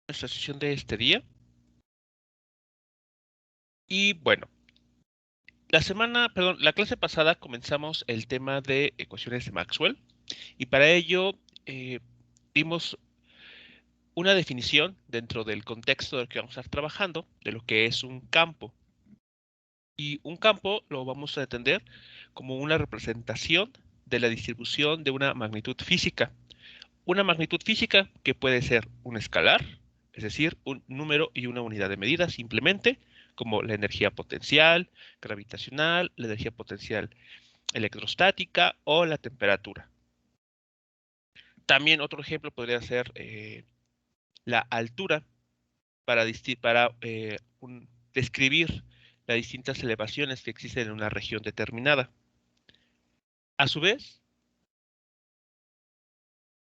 Nuestra sesión de este día. Y bueno, la clase pasada comenzamos el tema de ecuaciones de Maxwell y para ello eh, vimos una definición dentro del contexto del que vamos a estar trabajando de lo que es un campo. Y un campo lo vamos a entender como una representación de la distribución de una magnitud física. Una magnitud física que puede ser un escalar, es decir, un número y una unidad de medida simplemente, como la energía potencial, gravitacional, la energía potencial electrostática o la temperatura. También otro ejemplo podría ser la altura para describir las distintas elevaciones que existen en una región determinada. A su vez,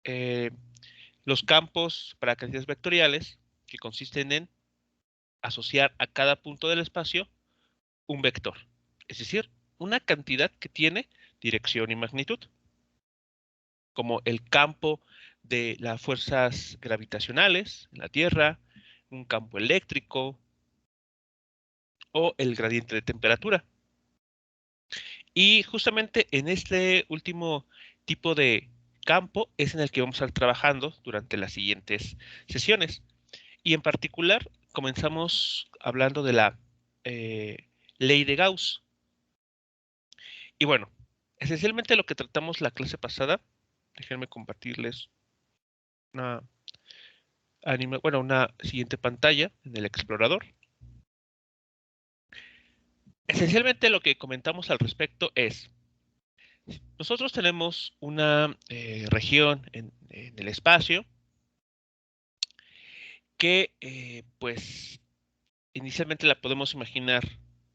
eh, los campos para cantidades vectoriales, que consisten en asociar a cada punto del espacio un vector, es decir, una cantidad que tiene dirección y magnitud, como el campo de las fuerzas gravitacionales en la Tierra, un campo eléctrico o el gradiente de temperatura. Y justamente en este último tipo de campo es en el que vamos a estar trabajando durante las siguientes sesiones. Y en particular comenzamos hablando de la ley de Gauss. Y bueno, esencialmente lo que tratamos la clase pasada, déjenme compartirles una, una siguiente pantalla en el explorador. Esencialmente lo que comentamos al respecto es, nosotros tenemos una región en el espacio que pues inicialmente la podemos imaginar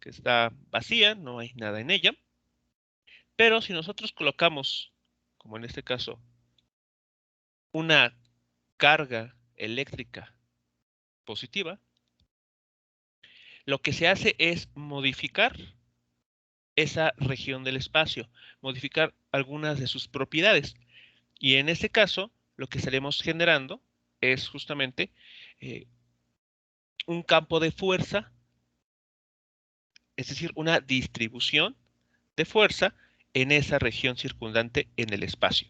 que está vacía, no hay nada en ella, pero si nosotros colocamos, como en este caso, una carga eléctrica positiva, lo que se hace es modificar esa región del espacio, modificar algunas de sus propiedades. Y en este caso, lo que estaremos generando es justamente eh, un campo de fuerza, es decir, una distribución de fuerza en esa región circundante en el espacio.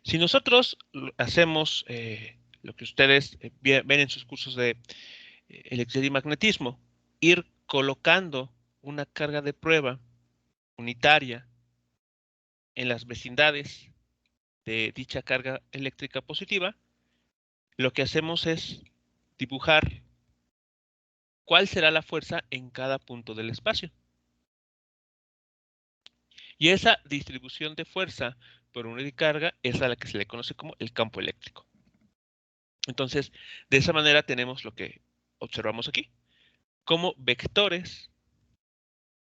Si nosotros hacemos lo que ustedes ven en sus cursos de electricidad y magnetismo, ir colocando una carga de prueba unitaria en las vecindades de dicha carga eléctrica positiva, lo que hacemos es dibujar cuál será la fuerza en cada punto del espacio. Y esa distribución de fuerza por unidad de carga es a la que se le conoce como el campo eléctrico. Entonces, de esa manera tenemos lo que observamos aquí, cómo vectores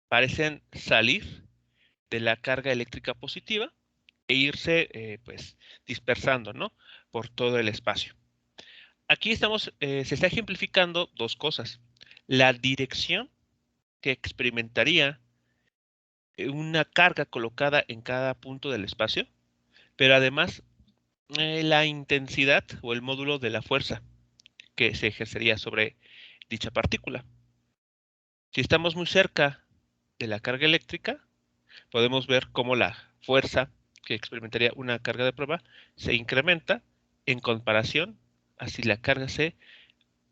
parecen salir de la carga eléctrica positiva e irse pues dispersando, ¿no? Por todo el espacio. Aquí se está ejemplificando dos cosas. La dirección que experimentaría una carga colocada en cada punto del espacio, pero además la intensidad o el módulo de la fuerza que se ejercería sobre dicha partícula. Si estamos muy cerca de la carga eléctrica, podemos ver cómo la fuerza que experimentaría una carga de prueba se incrementa en comparación a si la carga se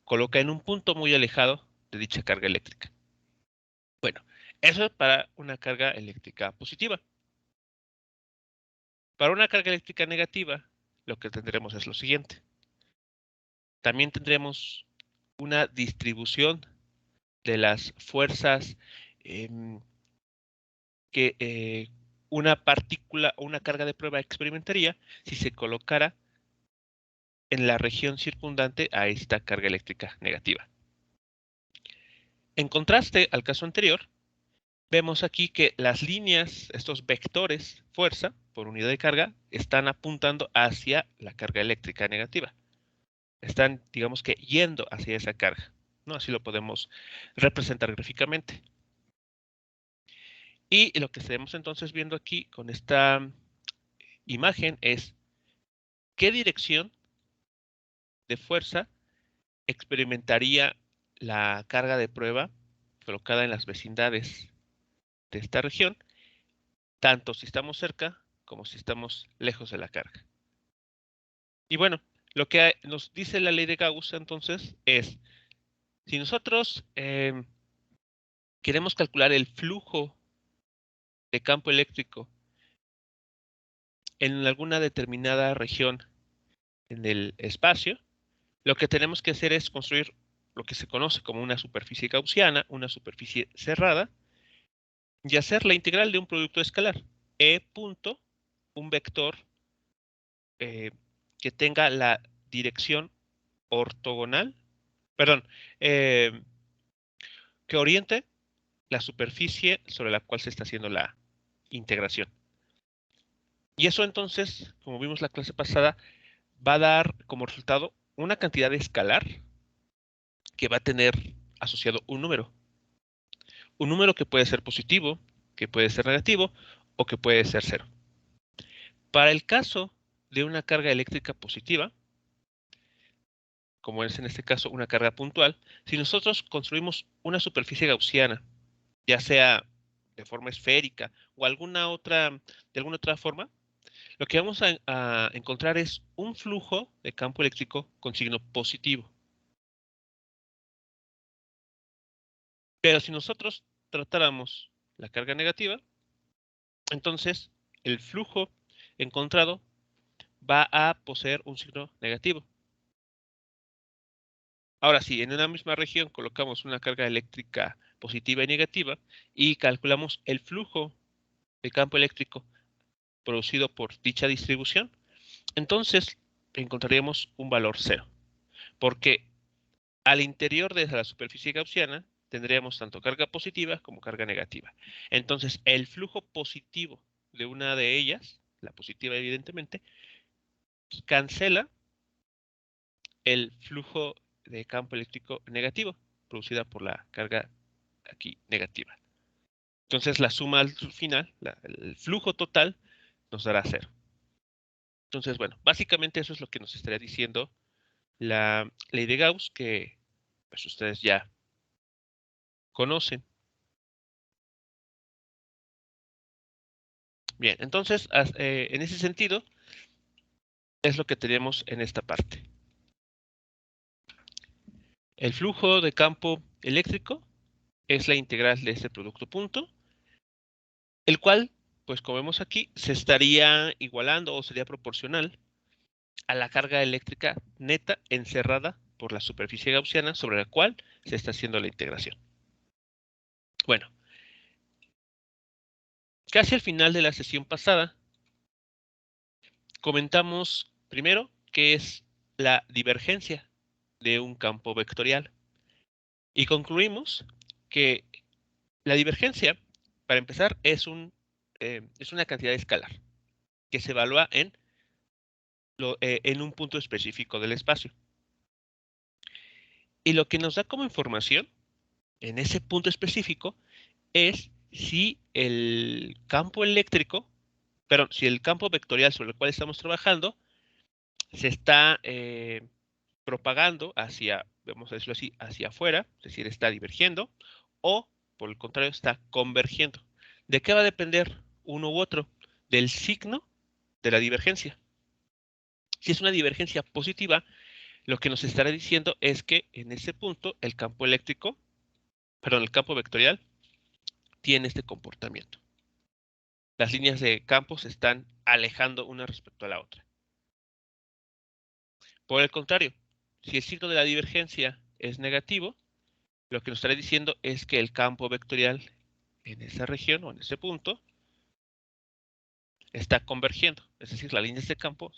coloca en un punto muy alejado de dicha carga eléctrica. Bueno, eso es para una carga eléctrica positiva. Para una carga eléctrica negativa, lo que tendremos es lo siguiente. También tendremos una distribución de las fuerzas eh, que una partícula o una carga de prueba experimentaría si se colocara en la región circundante a esta carga eléctrica negativa. En contraste al caso anterior, vemos aquí que las líneas, estos vectores fuerza por unidad de carga, están apuntando hacia la carga eléctrica negativa. Están, digamos que, yendo hacia esa carga, ¿no? Así lo podemos representar gráficamente. Y lo que estaremos entonces viendo aquí con esta imagen es qué dirección de fuerza experimentaría la carga de prueba colocada en las vecindades de esta región, tanto si estamos cerca como si estamos lejos de la carga. Y bueno, lo que nos dice la ley de Gauss entonces es, si nosotros queremos calcular el flujo de campo eléctrico en alguna determinada región en el espacio, lo que tenemos que hacer es construir lo que se conoce como una superficie gaussiana, una superficie cerrada, y hacer la integral de un producto escalar, E punto, un vector que tenga la dirección ortogonal, perdón, eh, que oriente la superficie sobre la cual se está haciendo la integración. Y eso entonces, como vimos la clase pasada, va a dar como resultado una cantidad escalar que va a tener asociado un número. Un número que puede ser positivo, que puede ser negativo o que puede ser cero. Para el caso de una carga eléctrica positiva, como es en este caso una carga puntual, si nosotros construimos una superficie gaussiana, ya sea de forma esférica o de alguna otra forma, lo que vamos a encontrar es un flujo de campo eléctrico con signo positivo. Pero si nosotros tratáramos la carga negativa, entonces el flujo encontrado va a poseer un signo negativo. Ahora, si en una misma región colocamos una carga eléctrica positiva y negativa y calculamos el flujo de campo eléctrico producido por dicha distribución, entonces encontraríamos un valor cero, porque al interior de la superficie gaussiana tendríamos tanto carga positiva como carga negativa. Entonces, el flujo positivo de una de ellas, la positiva evidentemente, cancela el flujo de campo eléctrico negativo producida por la carga aquí negativa. Entonces, la suma al final, el flujo total, nos dará cero. Entonces, bueno, básicamente eso es lo que nos estaría diciendo la ley de Gauss, que pues ustedes ya conocen. Bien, entonces, en ese sentido, es lo que tenemos en esta parte. El flujo de campo eléctrico es la integral de este producto punto, el cual, pues como vemos aquí, se estaría igualando o sería proporcional a la carga eléctrica neta encerrada por la superficie gaussiana sobre la cual se está haciendo la integración. Bueno, casi al final de la sesión pasada, comentamos primero qué es la divergencia de un campo vectorial y concluimos que la divergencia, para empezar, es una cantidad escalar que se evalúa en un punto específico del espacio. Y lo que nos da como información en ese punto específico es si el campo eléctrico, perdón, si el campo vectorial sobre el cual estamos trabajando se está propagando hacia, vamos a decirlo así, hacia afuera, es decir, está divergiendo, o por el contrario, está convergiendo. ¿De qué va a depender uno u otro? Del signo de la divergencia. Si es una divergencia positiva, lo que nos estará diciendo es que en ese punto el campo eléctrico, perdón, el campo vectorial tiene este comportamiento. Las líneas de campo se están alejando una respecto a la otra. Por el contrario, si el signo de la divergencia es negativo, lo que nos estará diciendo es que el campo vectorial en esa región o en ese punto está convergiendo. Es decir, las líneas de campo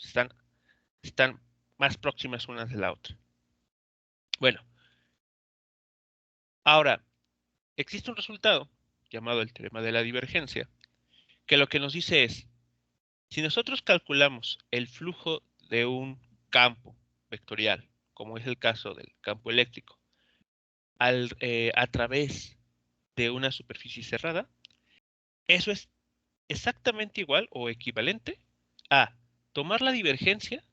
están más próximas unas de la otra. Bueno, ahora, existe un resultado llamado el teorema de la divergencia, que lo que nos dice es, si nosotros calculamos el flujo de un campo vectorial, como es el caso del campo eléctrico, a través de una superficie cerrada, eso es exactamente igual o equivalente a tomar la divergencia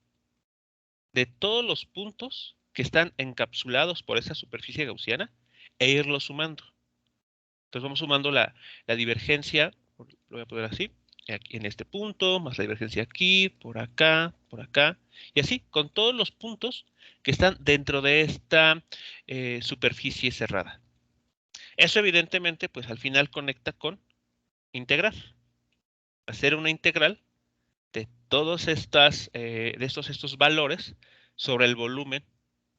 de todos los puntos que están encapsulados por esa superficie gaussiana e irlos sumando. Entonces vamos sumando la divergencia, lo voy a poner así, aquí en este punto, más la divergencia aquí, por acá, y así, con todos los puntos que están dentro de esta superficie cerrada. Eso evidentemente, pues al final conecta con integrar. Hacer una integral de todos estos valores sobre el volumen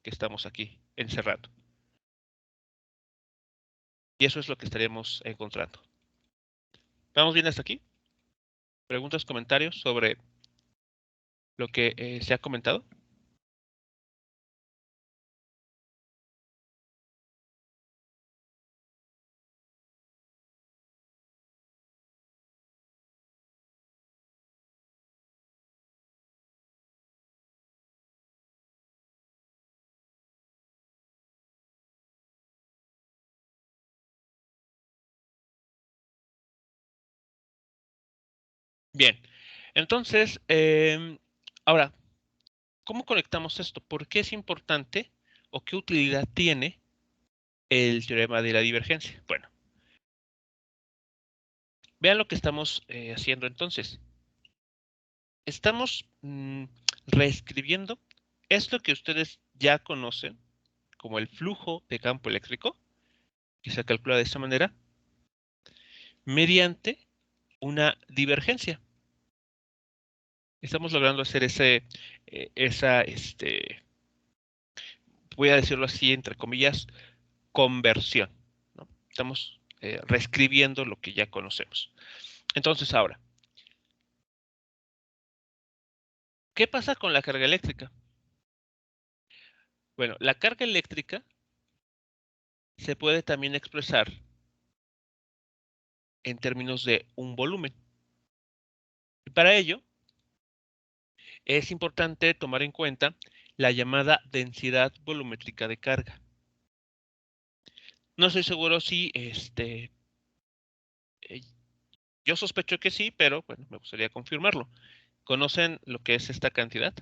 que estamos aquí encerrando. Y eso es lo que estaremos encontrando. ¿Vamos bien hasta aquí? ¿Preguntas, comentarios sobre lo que se ha comentado? Bien, entonces, ahora, ¿cómo conectamos esto? ¿Por qué es importante o qué utilidad tiene el teorema de la divergencia? Bueno, vean lo que estamos haciendo entonces. Estamos reescribiendo esto que ustedes ya conocen como el flujo de campo eléctrico, que se calcula de esta manera, mediante una divergencia. Estamos logrando hacer voy a decirlo así, entre comillas, conversión, ¿no? Estamos reescribiendo lo que ya conocemos. Entonces, ahora, ¿qué pasa con la carga eléctrica? Bueno, la carga eléctrica se puede también expresar en términos de un volumen. Y para ello, es importante tomar en cuenta la llamada densidad volumétrica de carga. No estoy seguro si eh, yo sospecho que sí, pero bueno, me gustaría confirmarlo. ¿Conocen lo que es esta cantidad?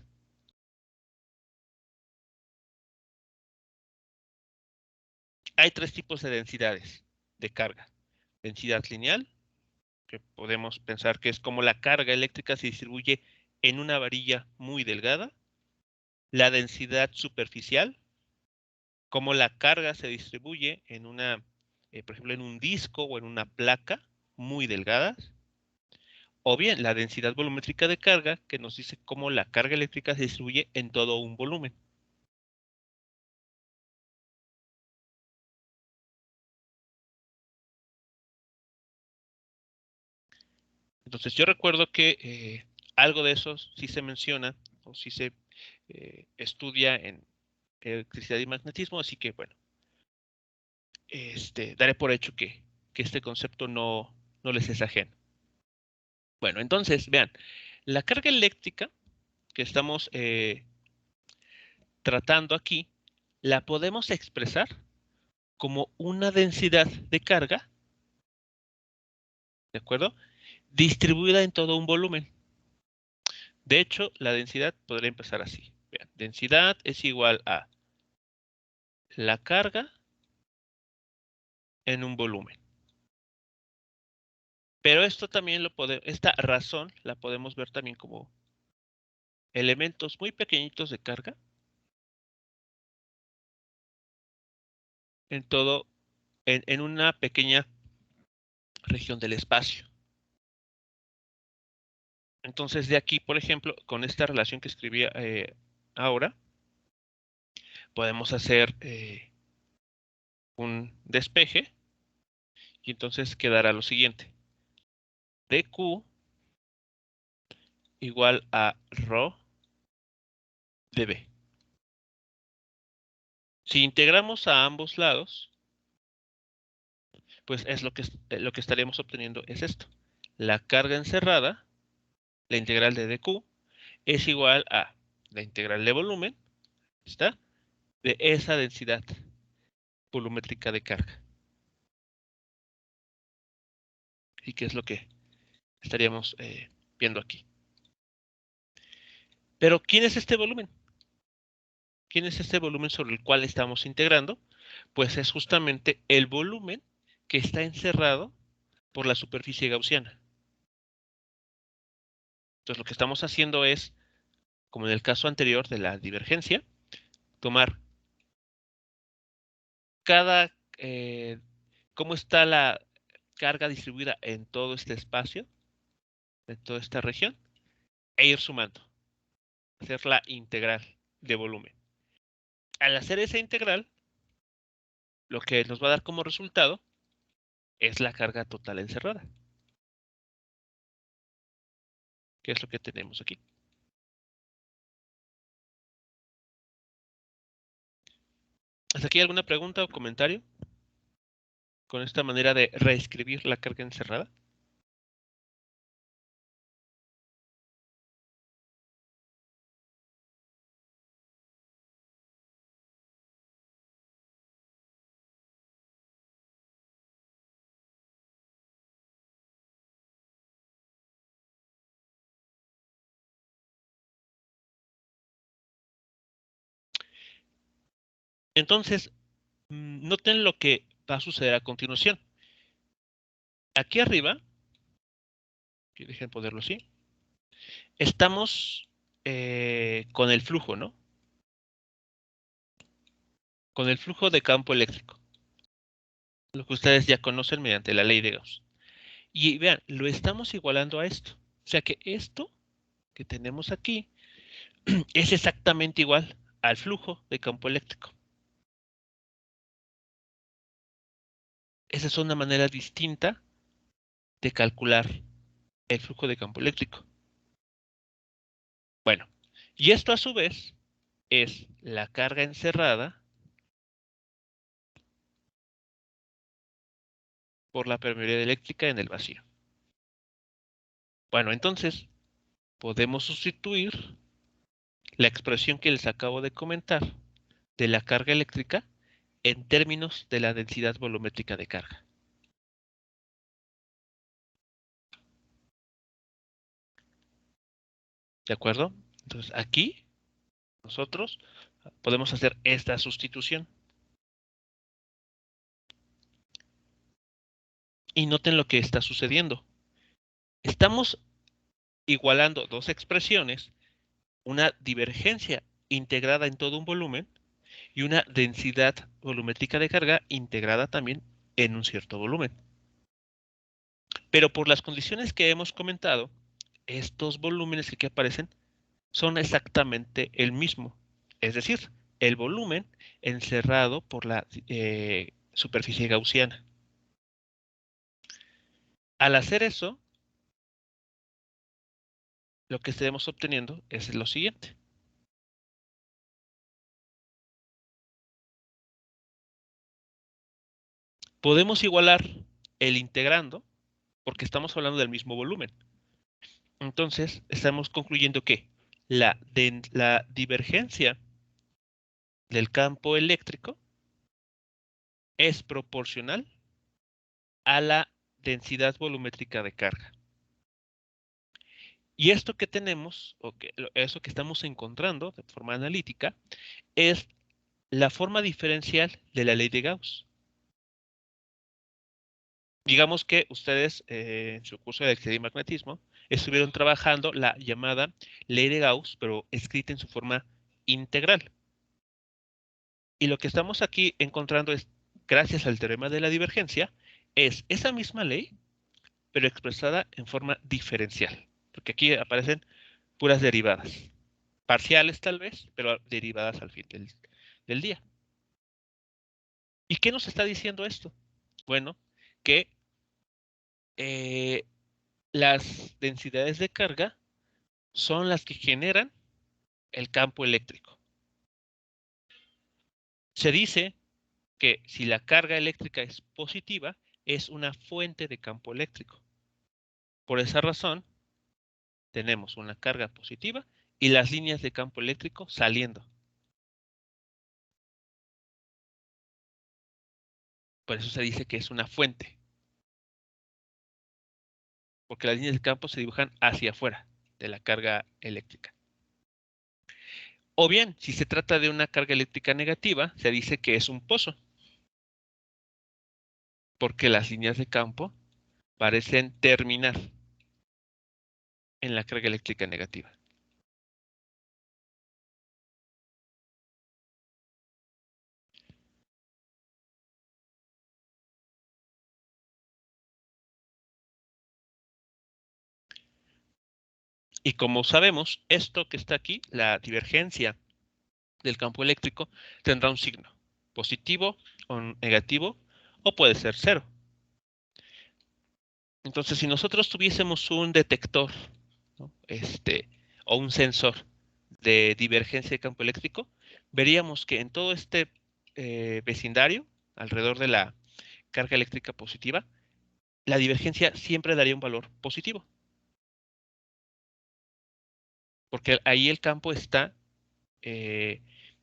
Hay tres tipos de densidades de carga. Densidad lineal, que podemos pensar que es como la carga eléctrica se distribuye en una varilla muy delgada. La densidad superficial, como la carga se distribuye en por ejemplo, en un disco o en una placa muy delgadas. O bien la densidad volumétrica de carga, que nos dice cómo la carga eléctrica se distribuye en todo un volumen. Entonces yo recuerdo que algo de eso sí se menciona o sí se estudia en electricidad y magnetismo, así que bueno, daré por hecho que este concepto no les es ajeno. Bueno, entonces vean, la carga eléctrica que estamos tratando aquí, la podemos expresar como una densidad de carga, ¿de acuerdo? Distribuida en todo un volumen. De hecho, la densidad podría empezar así. Vean, densidad es igual a la carga en un volumen. Pero esto también esta razón la podemos ver también como elementos muy pequeñitos de carga en en una pequeña región del espacio. Entonces, de aquí, por ejemplo, con esta relación que escribí ahora, podemos hacer un despeje y entonces quedará lo siguiente. dq igual a rho dB. Si integramos a ambos lados, pues es lo que estaríamos obteniendo es esto. La carga encerrada, la integral de dq, es igual a la integral de volumen, ¿está? De esa densidad volumétrica de carga. ¿Y qué es lo que estaríamos viendo aquí? Pero, ¿quién es este volumen? ¿Quién es este volumen sobre el cual estamos integrando? Pues es justamente el volumen que está encerrado por la superficie gaussiana. Entonces lo que estamos haciendo es, como en el caso anterior de la divergencia, tomar cada, cómo está la carga distribuida en todo este espacio, en toda esta región, e ir sumando, hacer la integral de volumen. Al hacer esa integral, lo que nos va a dar como resultado es la carga total encerrada, que es lo que tenemos aquí. ¿Hasta aquí alguna pregunta o comentario con esta manera de reescribir la carga encerrada? Entonces, noten lo que va a suceder a continuación. Aquí arriba, que dejen ponerlo así, estamos con el flujo, ¿no? Con el flujo de campo eléctrico, lo que ustedes ya conocen mediante la ley de Gauss. Y vean, lo estamos igualando a esto. O sea que esto que tenemos aquí es exactamente igual al flujo de campo eléctrico. Esa es una manera distinta de calcular el flujo de campo eléctrico. Bueno, y esto a su vez es la carga encerrada por la permeabilidad eléctrica en el vacío. Bueno, entonces podemos sustituir la expresión que les acabo de comentar de la carga eléctrica en términos de la densidad volumétrica de carga. ¿De acuerdo? Entonces aquí nosotros podemos hacer esta sustitución. Y noten lo que está sucediendo. Estamos igualando dos expresiones, una divergencia integrada en todo un volumen y una densidad volumétrica de carga integrada también en un cierto volumen. Pero por las condiciones que hemos comentado, estos volúmenes que aquí aparecen son exactamente el mismo. Es decir, el volumen encerrado por la superficie gaussiana. Al hacer eso, lo que estaremos obteniendo es lo siguiente. Podemos igualar el integrando porque estamos hablando del mismo volumen. Entonces, estamos concluyendo que la divergencia del campo eléctrico es proporcional a la densidad volumétrica de carga. Y esto que tenemos, o eso que estamos encontrando de forma analítica, es la forma diferencial de la ley de Gauss. Digamos que ustedes en su curso de electricidad y magnetismo estuvieron trabajando la llamada ley de Gauss, pero escrita en su forma integral. Y lo que estamos aquí encontrando es, gracias al teorema de la divergencia, es esa misma ley, pero expresada en forma diferencial. Porque aquí aparecen puras derivadas. Parciales tal vez, pero derivadas al fin del día. ¿Y qué nos está diciendo esto? Bueno, que eh, las densidades de carga son las que generan el campo eléctrico. Se dice que si la carga eléctrica es positiva, es una fuente de campo eléctrico. Por esa razón, tenemos una carga positiva y las líneas de campo eléctrico saliendo. Por eso se dice que es una fuente, porque las líneas de campo se dibujan hacia afuera de la carga eléctrica. O bien, si se trata de una carga eléctrica negativa, se dice que es un pozo, porque las líneas de campo parecen terminar en la carga eléctrica negativa. Y como sabemos, esto que está aquí, la divergencia del campo eléctrico, tendrá un signo positivo o negativo, o puede ser cero. Entonces, si nosotros tuviésemos un detector, ¿no? O un sensor de divergencia de campo eléctrico, veríamos que en todo este vecindario, alrededor de la carga eléctrica positiva, la divergencia siempre daría un valor positivo, porque ahí el campo está eh,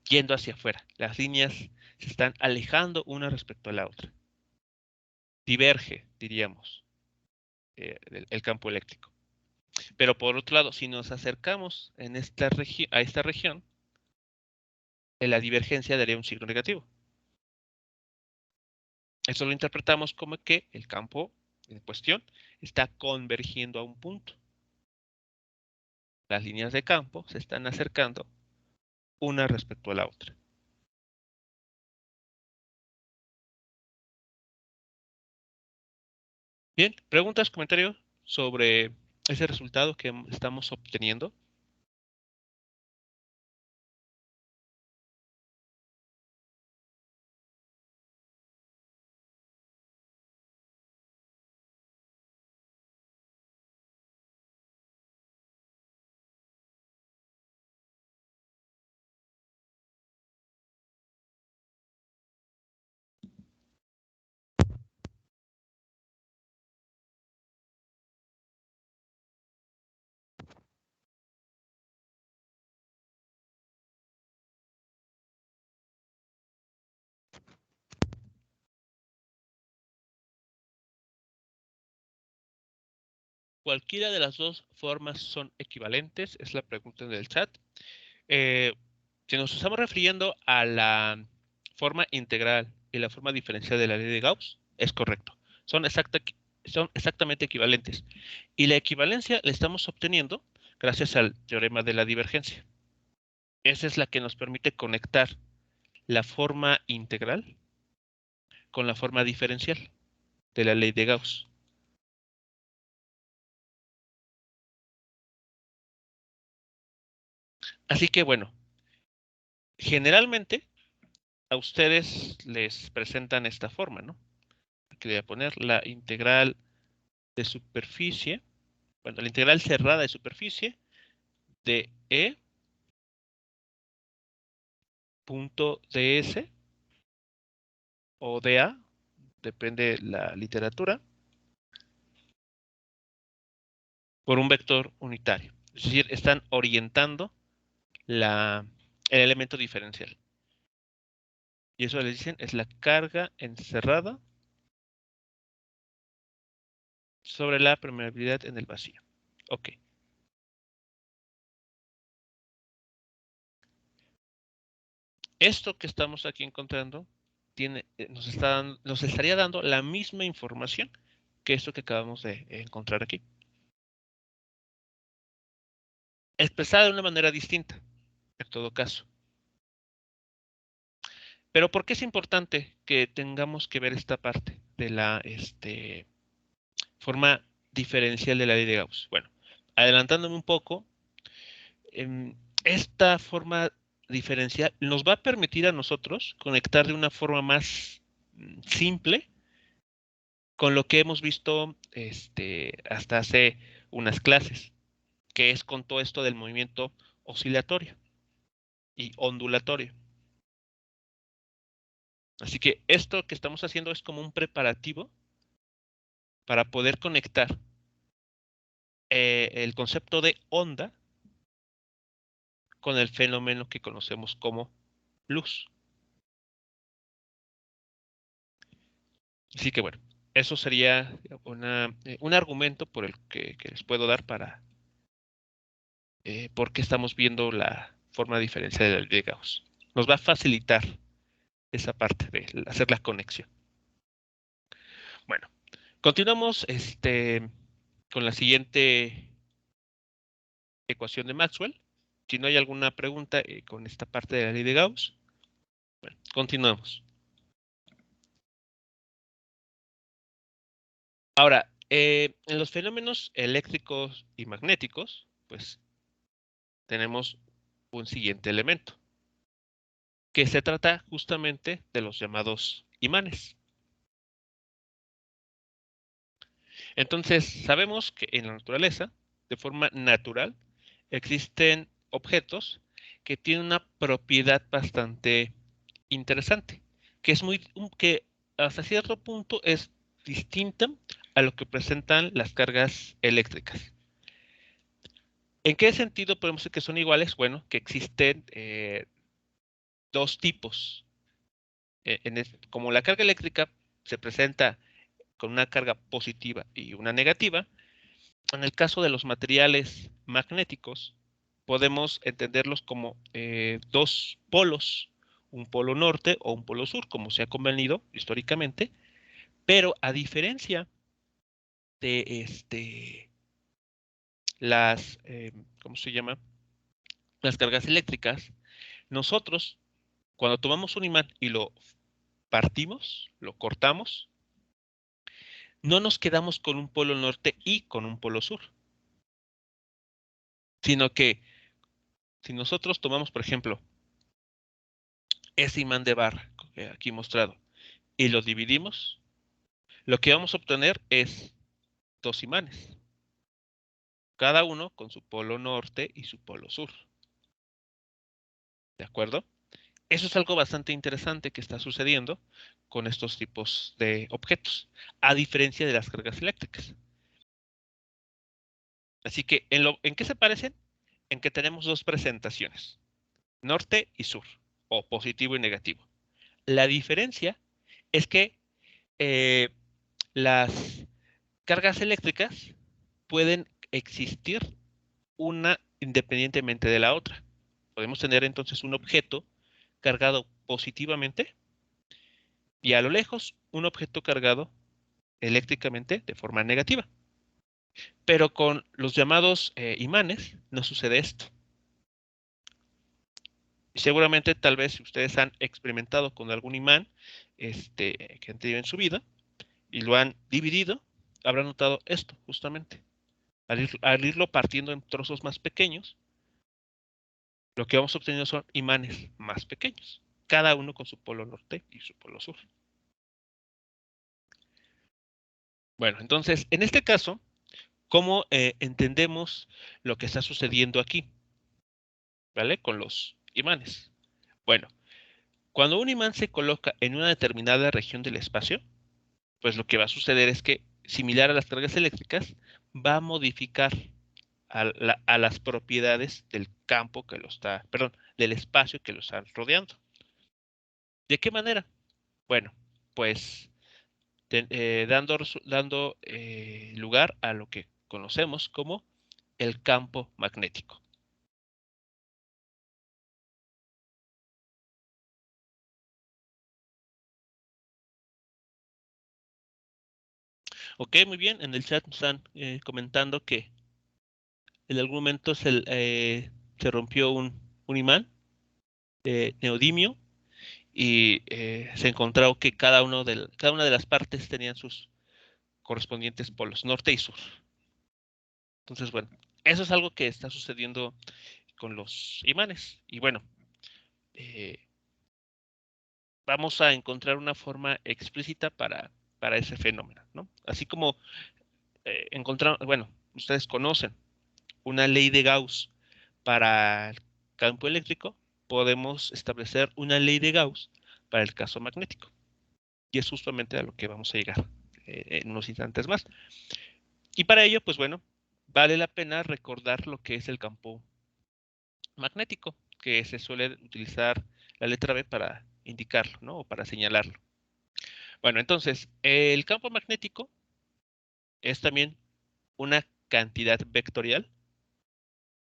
yendo hacia afuera. Las líneas se están alejando una respecto a la otra. Diverge, diríamos, el campo eléctrico. Pero por otro lado, si nos acercamos a esta región, la divergencia daría un signo negativo. Eso lo interpretamos como que el campo en cuestión está convergiendo a un punto. Las líneas de campo se están acercando una respecto a la otra. Bien, preguntas, comentarios sobre ese resultado que estamos obteniendo. Cualquiera de las dos formas son equivalentes, es la pregunta del chat. Eh, si nos estamos refiriendo a la forma integral y la forma diferencial de la ley de Gauss, es correcto. Son exactamente equivalentes. Y la equivalencia la estamos obteniendo gracias al teorema de la divergencia. Esa es la que nos permite conectar la forma integral con la forma diferencial de la ley de Gauss. Así que bueno, generalmente a ustedes les presentan esta forma, ¿no? Aquí voy a poner la integral de superficie, bueno, la integral cerrada de superficie de E punto ds o dA, depende la literatura, por un vector unitario. Es decir, están orientando el elemento diferencial. Y eso les dicen es la carga encerrada sobre la permeabilidad en el vacío. Ok. Esto que estamos aquí encontrando nos estaría dando la misma información que esto que acabamos de encontrar aquí. Expresada de una manera distinta, en todo caso. Pero ¿por qué es importante que tengamos que ver esta parte de la forma diferencial de la ley de Gauss? Bueno, adelantándome un poco, esta forma diferencial nos va a permitir a nosotros conectar de una forma más simple con lo que hemos visto hasta hace unas clases, que es con todo esto del movimiento oscilatorio y ondulatorio. Así que esto que estamos haciendo es como un preparativo para poder conectar el concepto de onda con el fenómeno que conocemos como luz. Así que bueno, eso sería un argumento por el que les puedo dar para por qué estamos viendo la forma diferencial de la ley de Gauss. Nos va a facilitar esa parte de hacer la conexión. Bueno, continuamos con la siguiente ecuación de Maxwell. Si no hay alguna pregunta con esta parte de la ley de Gauss, bueno, continuamos. Ahora, en los fenómenos eléctricos y magnéticos, pues tenemos un siguiente elemento, que se trata justamente de los llamados imanes. Entonces, sabemos que en la naturaleza, de forma natural, existen objetos que tienen una propiedad bastante interesante, que es que hasta cierto punto es distinta a lo que presentan las cargas eléctricas. ¿En qué sentido podemos decir que son iguales? Bueno, que existen dos tipos. Como la carga eléctrica se presenta con una carga positiva y una negativa, en el caso de los materiales magnéticos, podemos entenderlos como dos polos, un polo norte o un polo sur, como se ha convenido históricamente, pero a diferencia de ¿cómo se llama? Las cargas eléctricas, nosotros, cuando tomamos un imán y lo partimos, lo cortamos, no nos quedamos con un polo norte y con un polo sur, sino que si nosotros tomamos, por ejemplo, ese imán de barra aquí mostrado y lo dividimos, lo que vamos a obtener es dos imanes, cada uno con su polo norte y su polo sur. ¿De acuerdo? Eso es algo bastante interesante que está sucediendo con estos tipos de objetos, a diferencia de las cargas eléctricas. Así que, ¿en qué se parecen? En que tenemos dos presentaciones, norte y sur, o positivo y negativo. La diferencia es que eh, las cargas eléctricas pueden existir una independientemente de la otra. Podemos tener entonces un objeto cargado positivamente y a lo lejos un objeto cargado eléctricamente de forma negativa. Pero con los llamados imanes no sucede esto. Y seguramente tal vez si ustedes han experimentado con algún imán que han tenido en su vida y lo han dividido, habrán notado esto justamente. Al irlo partiendo en trozos más pequeños, lo que vamos obteniendo son imanes más pequeños, cada uno con su polo norte y su polo sur. Bueno, entonces, en este caso, ¿cómo entendemos lo que está sucediendo aquí? ¿Vale? Con los imanes. Bueno, cuando un imán se coloca en una determinada región del espacio, pues lo que va a suceder es que, similar a las cargas eléctricas, va a modificar a las propiedades del campo que lo está, perdón, del espacio que lo está rodeando. ¿De qué manera? Bueno, pues dando lugar a lo que conocemos como el campo magnético. Ok, muy bien. En el chat están comentando que en algún momento se rompió un imán de neodimio y se encontró que cada una de las partes tenían sus correspondientes polos, norte y sur. Entonces, bueno, eso es algo que está sucediendo con los imanes. Y bueno, eh, vamos a encontrar una forma explícita para ese fenómeno, ¿no? Así como bueno, ustedes conocen una ley de Gauss para el campo eléctrico, podemos establecer una ley de Gauss para el caso magnético. Y es justamente a lo que vamos a llegar en unos instantes más. Y para ello, pues bueno, vale la pena recordar lo que es el campo magnético, que se suele utilizar la letra B para indicarlo, ¿no? O para señalarlo. Bueno, entonces, el campo magnético es también una cantidad vectorial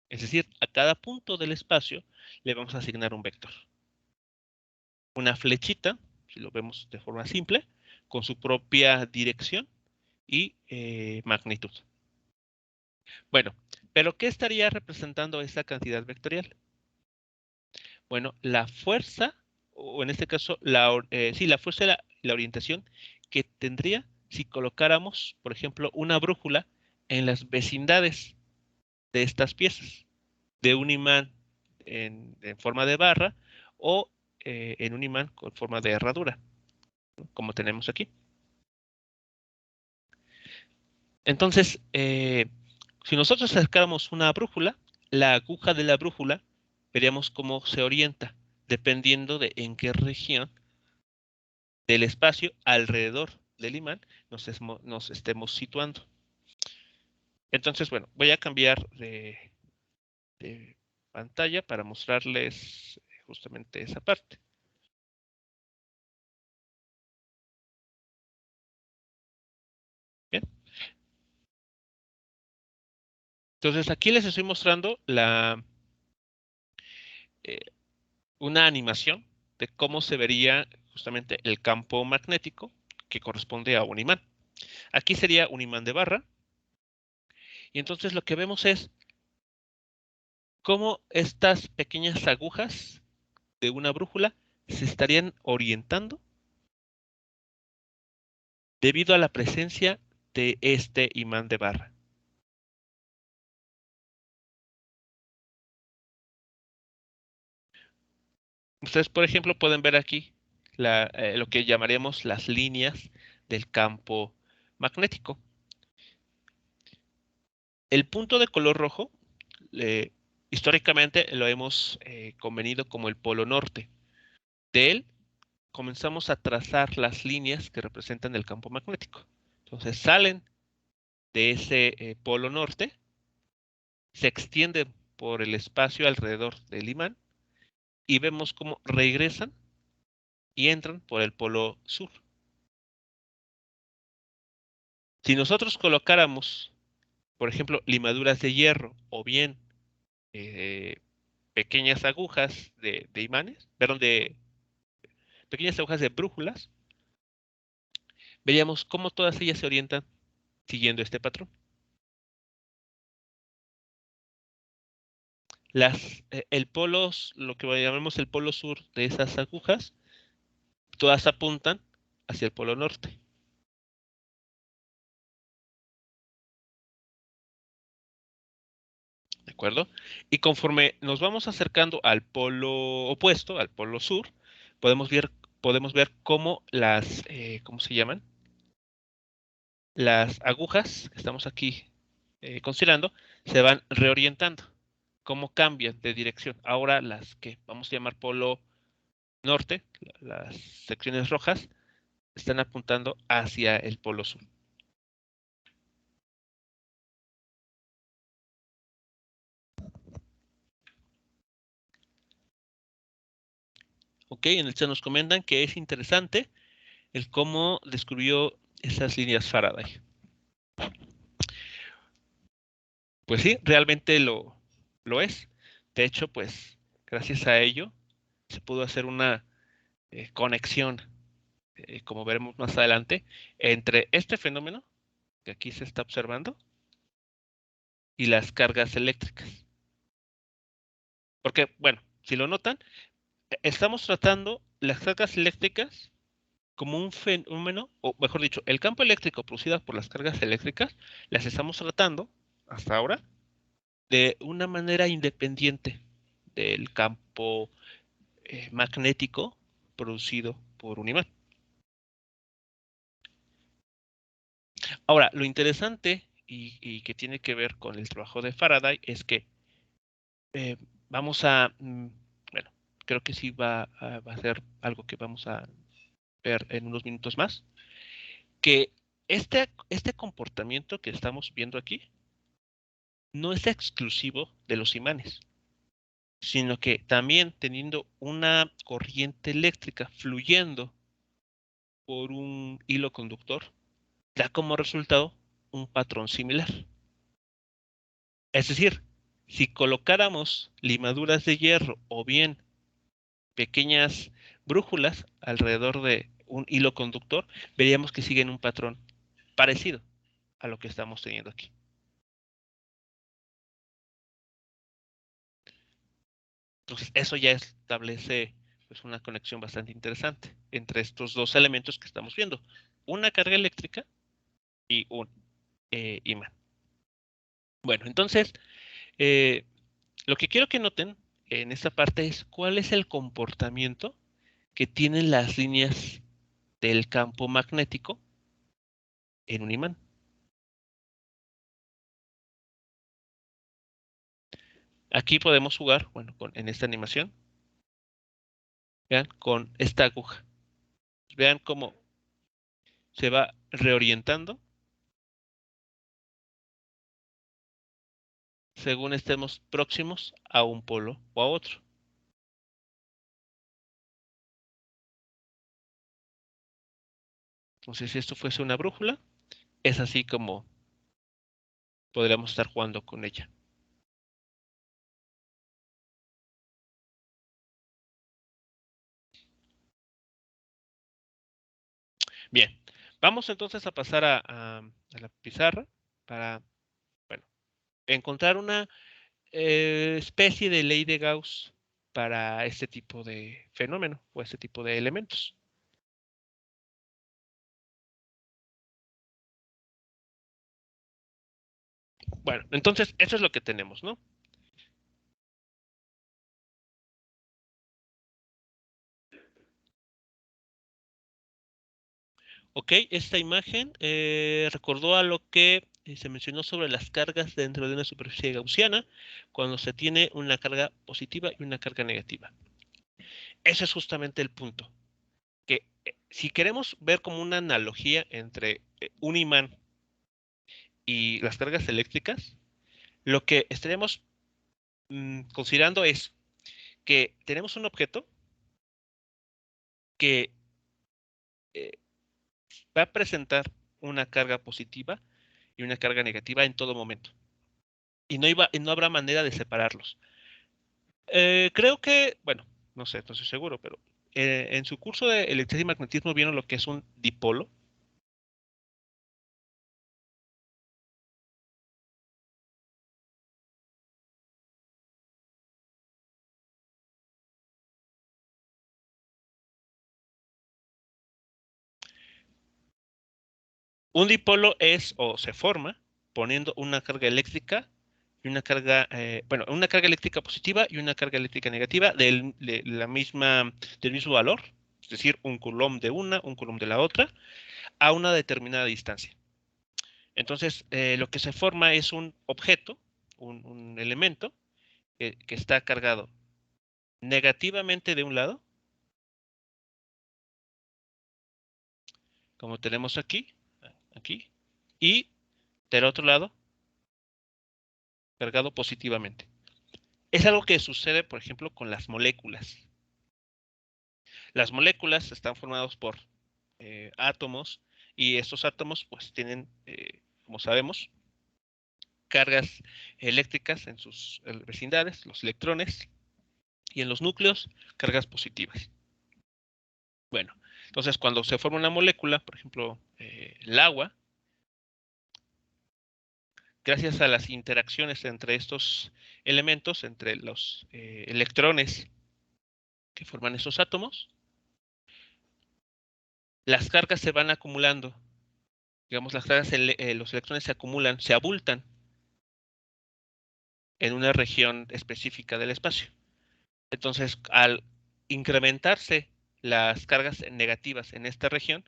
Es decir, a cada punto del espacio le vamos a asignar un vector. Una flechita, si lo vemos de forma simple, con su propia dirección y magnitud. Bueno, pero ¿qué estaría representando esta cantidad vectorial? Bueno, la fuerza, o en este caso, sí, la fuerza y la orientación que tendría si colocáramos, por ejemplo, una brújula en las vecindades de estas piezas, de un imán en forma de barra o en un imán con forma de herradura, ¿no? Como tenemos aquí. Entonces, si nosotros acercáramos una brújula, la aguja de la brújula, veríamos cómo se orienta, dependiendo de en qué región del espacio alrededor del imán nos estemos situando. Entonces, bueno, voy a cambiar de pantalla para mostrarles justamente esa parte. Bien. Entonces, aquí les estoy mostrando eh, una animación de cómo se vería justamente el campo magnético que corresponde a un imán. Aquí sería un imán de barra. Y entonces lo que vemos es cómo estas pequeñas agujas de una brújula se estarían orientando debido a la presencia de este imán de barra. Ustedes, por ejemplo, pueden ver aquí lo que llamaríamos las líneas del campo magnético. El punto de color rojo, eh, históricamente lo hemos convenido como el polo norte. De él comenzamos a trazar las líneas que representan el campo magnético. Entonces salen de ese polo norte, se extienden por el espacio alrededor del imán y vemos cómo regresan y entran por el polo sur. Si nosotros colocáramos, por ejemplo, limaduras de hierro o bien eh, pequeñas agujas de imanes, perdón, de pequeñas agujas de brújulas, veríamos cómo todas ellas se orientan siguiendo este patrón. El polo, lo que llamamos el polo sur de esas agujas, todas apuntan hacia el polo norte. ¿De acuerdo? Y conforme nos vamos acercando al polo opuesto, al polo sur, podemos ver, podemos ver cómo ¿cómo se llaman? Las agujas que estamos aquí considerando se van reorientando. Cómo cambian de dirección. Ahora las que vamos a llamar polo norte, las secciones rojas, están apuntando hacia el polo sur. Ok, en el chat nos comentan que es interesante el cómo descubrió esas líneas Faraday. Pues sí, realmente lo es. De hecho, pues gracias a ello se pudo hacer una conexión, como veremos más adelante, entre este fenómeno que aquí se está observando y las cargas eléctricas. Porque, bueno, si lo notan, estamos tratando las cargas eléctricas como un fenómeno, o mejor dicho, el campo eléctrico producido por las cargas eléctricas, las estamos tratando hasta ahora de una manera independiente del campo magnético producido por un imán. Ahora, lo interesante y que tiene que ver con el trabajo de Faraday es que eh, vamos bueno, creo que sí va a ser algo que vamos a ver en unos minutos más, que este comportamiento que estamos viendo aquí no es exclusivo de los imanes, sino que también teniendo una corriente eléctrica fluyendo por un hilo conductor, da como resultado un patrón similar. Es decir, Si colocáramos limaduras de hierro o bien pequeñas brújulas alrededor de un hilo conductor, veríamos que siguen un patrón parecido a lo que estamos teniendo aquí. Entonces, eso ya establece pues, una conexión bastante interesante entre estos dos elementos que estamos viendo. Una carga eléctrica y un imán. Bueno, entonces, lo que quiero que noten en esta parte es cuál es el comportamiento que tienen las líneas del campo magnético en un imán. Aquí podemos jugar, bueno, en esta animación, vean, con esta aguja. Vean cómo se va reorientando según estemos próximos a un polo o a otro. Entonces, si esto fuese una brújula, es así como podríamos estar jugando con ella. Bien, vamos entonces a pasar a la pizarra para, bueno, encontrar una especie de ley de Gauss para este tipo de fenómeno o este tipo de elementos. Bueno, entonces eso es lo que tenemos, ¿no? Ok, esta imagen recordó a lo que se mencionó sobre las cargas dentro de una superficie gaussiana cuando se tiene una carga positiva y una carga negativa. Ese es justamente el punto, que si queremos ver como una analogía entre un imán y las cargas eléctricas, lo que estaríamos considerando es que tenemos un objeto que eh, va a presentar una carga positiva y una carga negativa en todo momento. Y no habrá manera de separarlos. Creo que, bueno, no sé, no estoy seguro, pero en su curso de electricidad y magnetismo vieron lo que es un dipolo. Un dipolo es o se forma poniendo una carga eléctrica y una carga, bueno, una carga eléctrica positiva y una carga eléctrica negativa del mismo valor, es decir, un coulomb de una, un coulomb de la otra, a una determinada distancia. Entonces, lo que se forma es un objeto, un elemento que está cargado negativamente de un lado, como tenemos aquí, y del otro lado, cargado positivamente. Es algo que sucede, por ejemplo, con las moléculas. Las moléculas están formadas por átomos y estos átomos pues tienen, como sabemos, cargas eléctricas en sus vecindades, los electrones, y en los núcleos, cargas positivas. Bueno, entonces cuando se forma una molécula, por ejemplo, el agua, gracias a las interacciones entre estos elementos, entre los electrones que forman esos átomos, las cargas se van acumulando. Digamos, los electrones se acumulan, se abultan en una región específica del espacio. Entonces, al incrementarse las cargas negativas en esta región,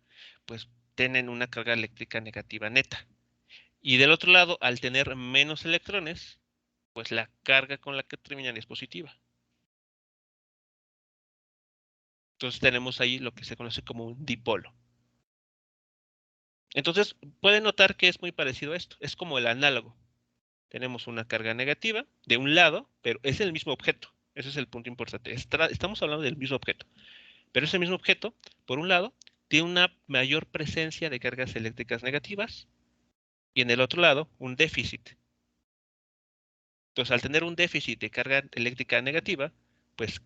pues tienen una carga eléctrica negativa neta. Y del otro lado, al tener menos electrones, pues la carga con la que terminan es positiva. Entonces tenemos ahí lo que se conoce como un dipolo. Entonces pueden notar que es muy parecido a esto. Es como el análogo. Tenemos una carga negativa de un lado, pero es el mismo objeto. Ese es el punto importante. Estamos hablando del mismo objeto. Pero ese mismo objeto, por un lado, tiene una mayor presencia de cargas eléctricas negativas y en el otro lado un déficit. Entonces, al tener un déficit de carga eléctrica negativa, pues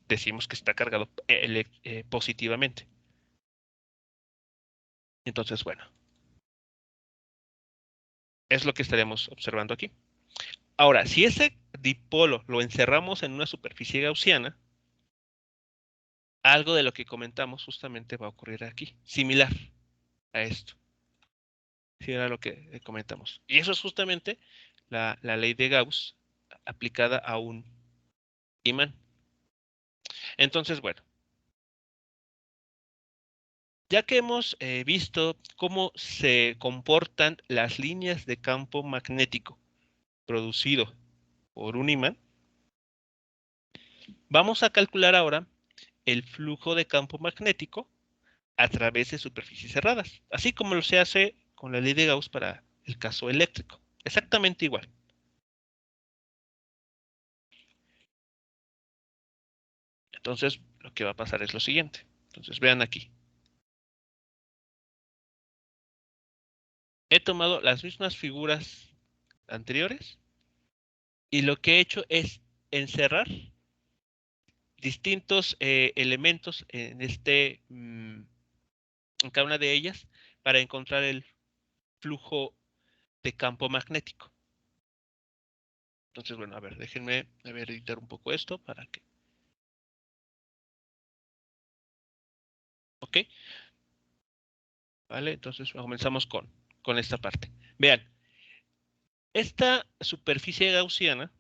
decimos que está cargado positivamente. Entonces, bueno, es lo que estaremos observando aquí. Ahora, si ese dipolo lo encerramos en una superficie gaussiana, algo de lo que comentamos justamente va a ocurrir aquí, similar a esto. Sí, era lo que comentamos. Y eso es justamente la ley de Gauss aplicada a un imán. Entonces, bueno, ya que hemos visto cómo se comportan las líneas de campo magnético producido por un imán, vamos a calcular ahora el flujo de campo magnético a través de superficies cerradas, así como lo se hace con la ley de Gauss para el caso eléctrico. Exactamente igual. Entonces, lo que va a pasar es lo siguiente. Entonces, vean aquí. He tomado las mismas figuras anteriores y lo que he hecho es encerrar distintos elementos en cada una de ellas para encontrar el flujo de campo magnético. Entonces, bueno, a ver, déjenme editar un poco esto para que. ¿Ok? Vale, entonces comenzamos con esta parte. Vean, esta superficie gaussiana,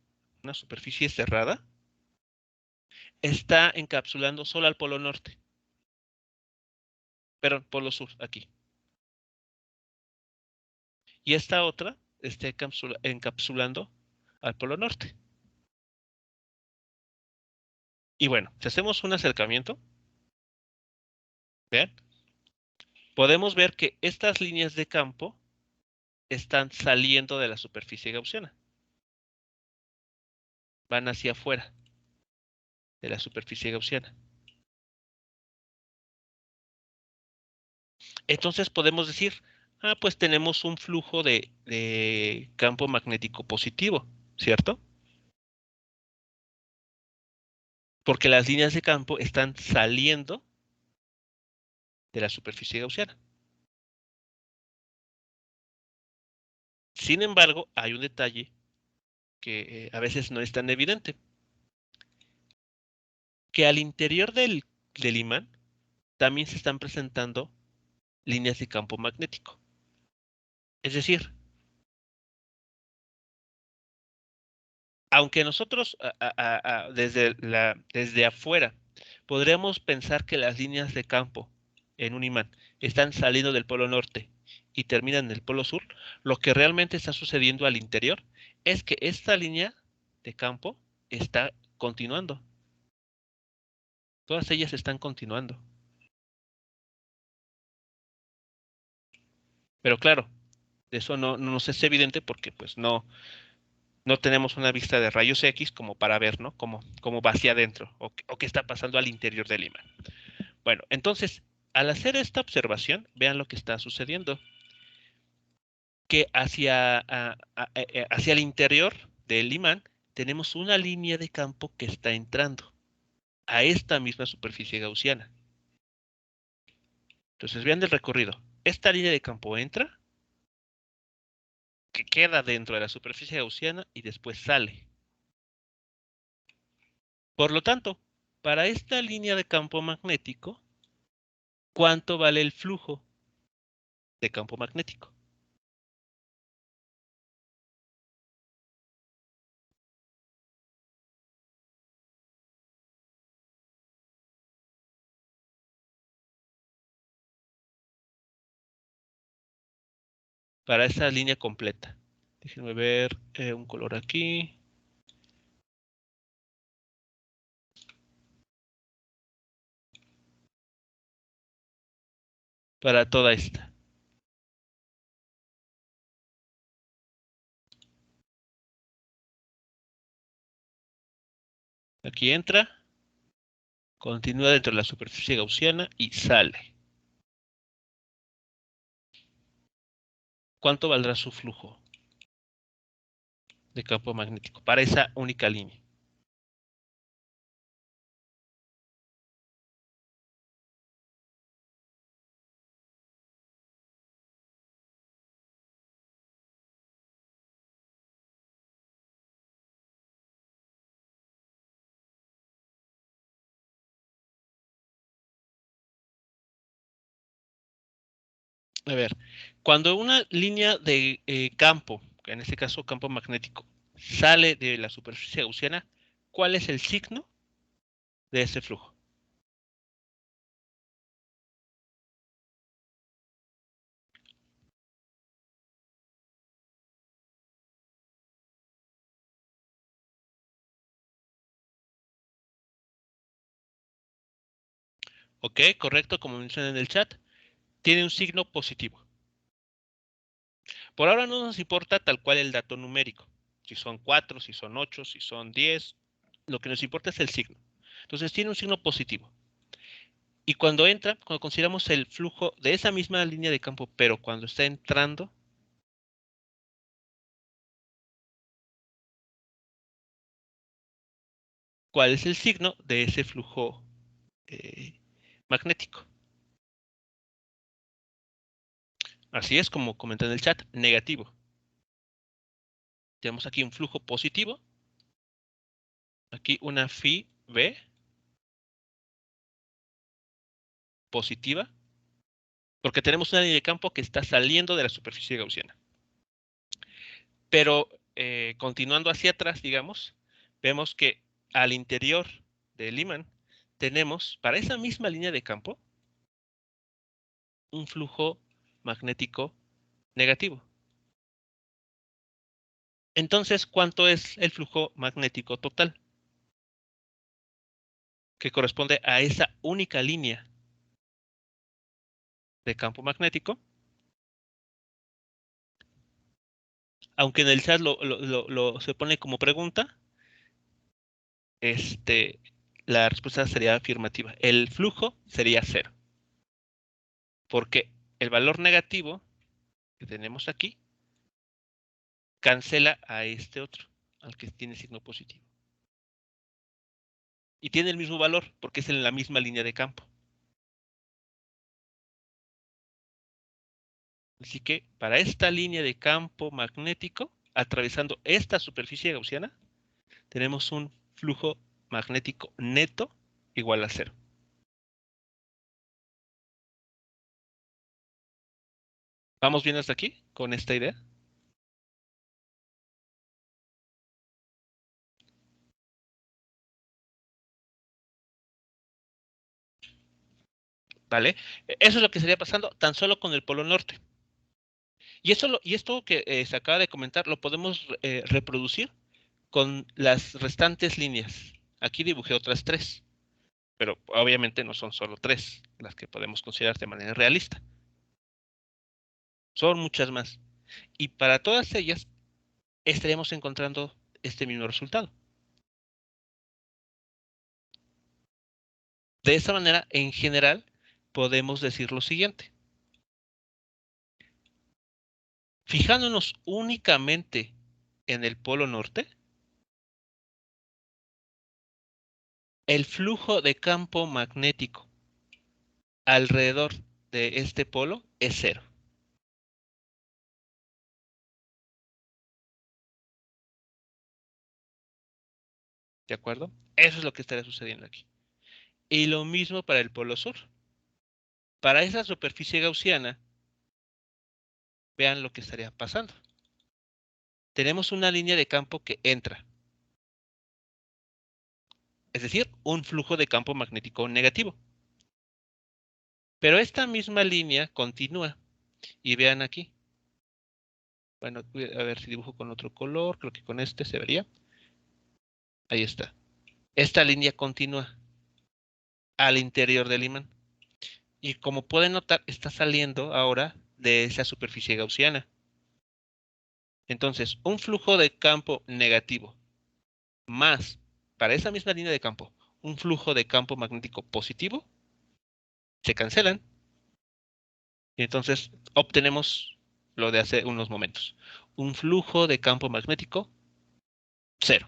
una superficie cerrada, está encapsulando solo al polo norte. Perdón, polo sur, aquí. Y esta otra está encapsulando al polo norte. Y bueno, si hacemos un acercamiento, vean, podemos ver que estas líneas de campo están saliendo de la superficie gaussiana. Van hacia afuera de la superficie gaussiana. Entonces podemos decir, pues tenemos un flujo de campo magnético positivo, ¿cierto? Porque las líneas de campo están saliendo de la superficie gaussiana. Sin embargo, hay un detalle que a veces no es tan evidente, que al interior del imán también se están presentando líneas de campo magnético. Es decir, aunque nosotros desde afuera podríamos pensar que las líneas de campo en un imán están saliendo del polo norte y terminan en el polo sur, lo que realmente está sucediendo al interior es que esta línea de campo está continuando. Todas ellas están continuando. Pero claro, eso no nos es evidente porque pues no tenemos una vista de rayos X como para ver, ¿no? Cómo va hacia adentro o qué está pasando al interior del imán. Bueno, entonces, al hacer esta observación, vean lo que está sucediendo. Que hacia el interior del imán tenemos una línea de campo que está entrando a esta misma superficie gaussiana. Entonces, vean el recorrido. Esta línea de campo entra, que queda dentro de la superficie gaussiana y después sale. Por lo tanto, para esta línea de campo magnético, ¿cuánto vale el flujo de campo magnético? Para esa línea completa. Déjenme ver un color aquí. Para toda esta. Aquí entra, continúa dentro de la superficie gaussiana y sale. ¿Cuánto valdrá su flujo? de campo magnético para esa única línea. A ver, cuando una línea de campo, en este caso campo magnético, sale de la superficie gaussiana, ¿cuál es el signo de ese flujo? Ok, correcto, como mencioné en el chat, tiene un signo positivo. Por ahora no nos importa tal cual el dato numérico, si son 4, si son 8, si son 10, lo que nos importa es el signo. Entonces tiene un signo positivo. Y cuando entra, cuando consideramos el flujo de esa misma línea de campo, pero cuando está entrando, ¿cuál es el signo de ese flujo magnético? Así es, como comenté en el chat, negativo. Tenemos aquí un flujo positivo, aquí una phi B positiva, porque tenemos una línea de campo que está saliendo de la superficie gaussiana. Pero continuando hacia atrás, digamos, vemos que al interior del imán tenemos, para esa misma línea de campo, un flujo magnético negativo. Entonces, ¿cuánto es el flujo magnético total? Que corresponde a esa única línea de campo magnético. Aunque en el chat se pone como pregunta, la respuesta sería afirmativa. El flujo sería 0. Porque el valor negativo que tenemos aquí cancela a este otro, al que tiene signo positivo. Y tiene el mismo valor porque es en la misma línea de campo. Así que para esta línea de campo magnético, atravesando esta superficie gaussiana, tenemos un flujo magnético neto igual a 0. ¿Vamos bien hasta aquí con esta idea? ¿Vale? Eso es lo que estaría pasando tan solo con el polo norte. Y esto que se acaba de comentar lo podemos reproducir con las restantes líneas. Aquí dibujé otras 3, pero obviamente no son solo 3 las que podemos considerar de manera realista. Son muchas más. Y para todas ellas estaríamos encontrando este mismo resultado. De esa manera, en general, podemos decir lo siguiente. Fijándonos únicamente en el polo norte, el flujo de campo magnético alrededor de este polo es 0. ¿De acuerdo? Eso es lo que estaría sucediendo aquí. Y lo mismo para el polo sur. Para esa superficie gaussiana, vean lo que estaría pasando. Tenemos una línea de campo que entra, es decir, un flujo de campo magnético negativo. Pero esta misma línea continúa. Y vean aquí. Bueno, a ver si dibujo con otro color. Creo que con este se vería. Ahí está. Esta línea continúa al interior del imán. Y como pueden notar, está saliendo ahora de esa superficie gaussiana. Entonces, un flujo de campo negativo más, para esa misma línea de campo, un flujo de campo magnético positivo, se cancelan. Y entonces obtenemos lo de hace unos momentos. Un flujo de campo magnético Cero.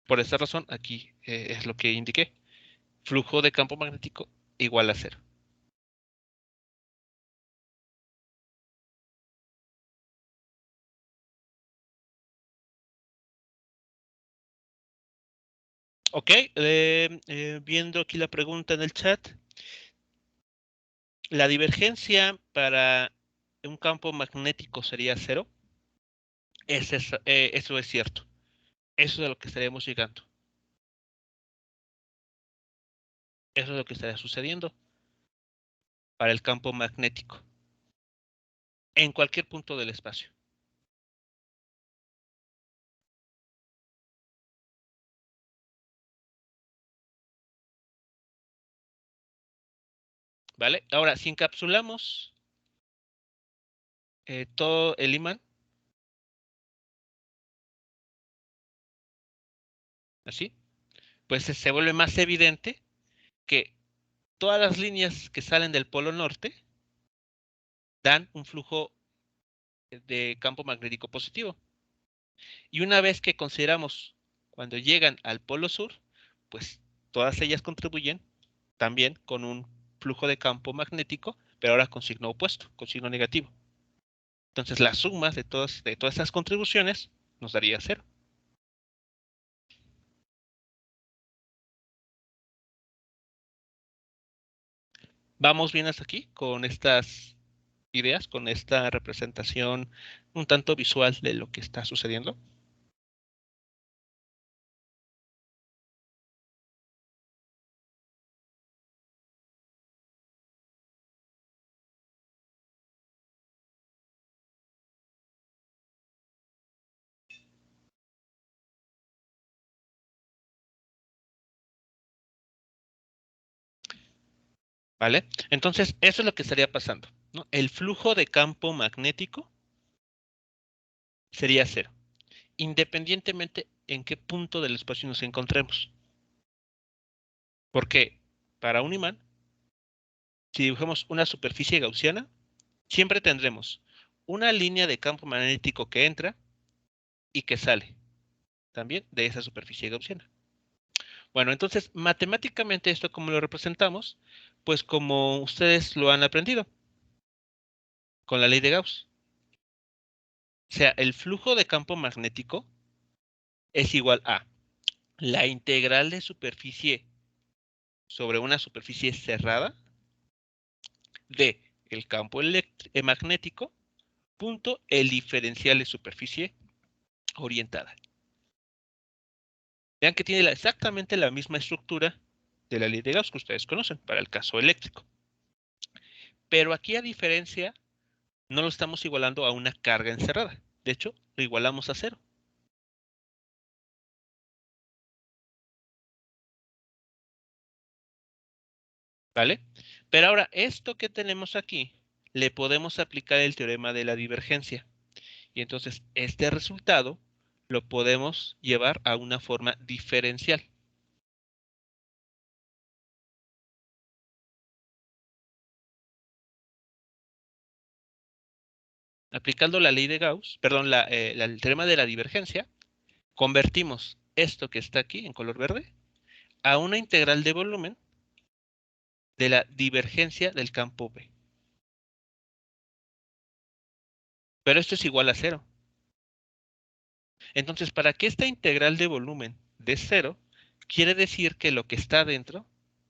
Por esta razón, aquí es lo que indiqué. Flujo de campo magnético igual a cero. Ok, viendo aquí la pregunta en el chat, ¿la divergencia para un campo magnético sería cero? Eso es cierto. Eso es a lo que estaríamos llegando. Eso es lo que estaría sucediendo para el campo magnético en cualquier punto del espacio. ¿Vale? Ahora, si encapsulamos todo el imán, así, pues se vuelve más evidente que todas las líneas que salen del polo norte dan un flujo de campo magnético positivo. Y una vez que consideramos cuando llegan al polo sur, pues todas ellas contribuyen también con un flujo de campo magnético, pero ahora con signo opuesto, con signo negativo. Entonces la suma de todas esas contribuciones nos daría cero. ¿Vamos bien hasta aquí con estas ideas, con esta representación un tanto visual de lo que está sucediendo? ¿Vale? Entonces, eso es lo que estaría pasando, ¿no? El flujo de campo magnético sería cero, independientemente en qué punto del espacio nos encontremos. Porque para un imán, si dibujamos una superficie gaussiana, siempre tendremos una línea de campo magnético que entra y que sale también de esa superficie gaussiana. Bueno, entonces, matemáticamente esto, ¿cómo lo representamos? Pues como ustedes lo han aprendido, con la ley de Gauss. O sea, el flujo de campo magnético es igual a la integral de superficie sobre una superficie cerrada de el campo magnético punto el diferencial de superficie orientada. Vean que tiene exactamente la misma estructura de la ley de Gauss que ustedes conocen para el caso eléctrico. Pero aquí, a diferencia, no lo estamos igualando a una carga encerrada. De hecho, lo igualamos a cero. ¿Vale? Pero ahora, esto que tenemos aquí, le podemos aplicar el teorema de la divergencia. Y entonces, este resultado lo podemos llevar a una forma diferencial. Aplicando la ley de Gauss, perdón, el teorema de la divergencia, convertimos esto que está aquí en color verde a una integral de volumen de la divergencia del campo B. Pero esto es igual a cero. Entonces, para que esta integral de volumen de cero, quiere decir que lo que está adentro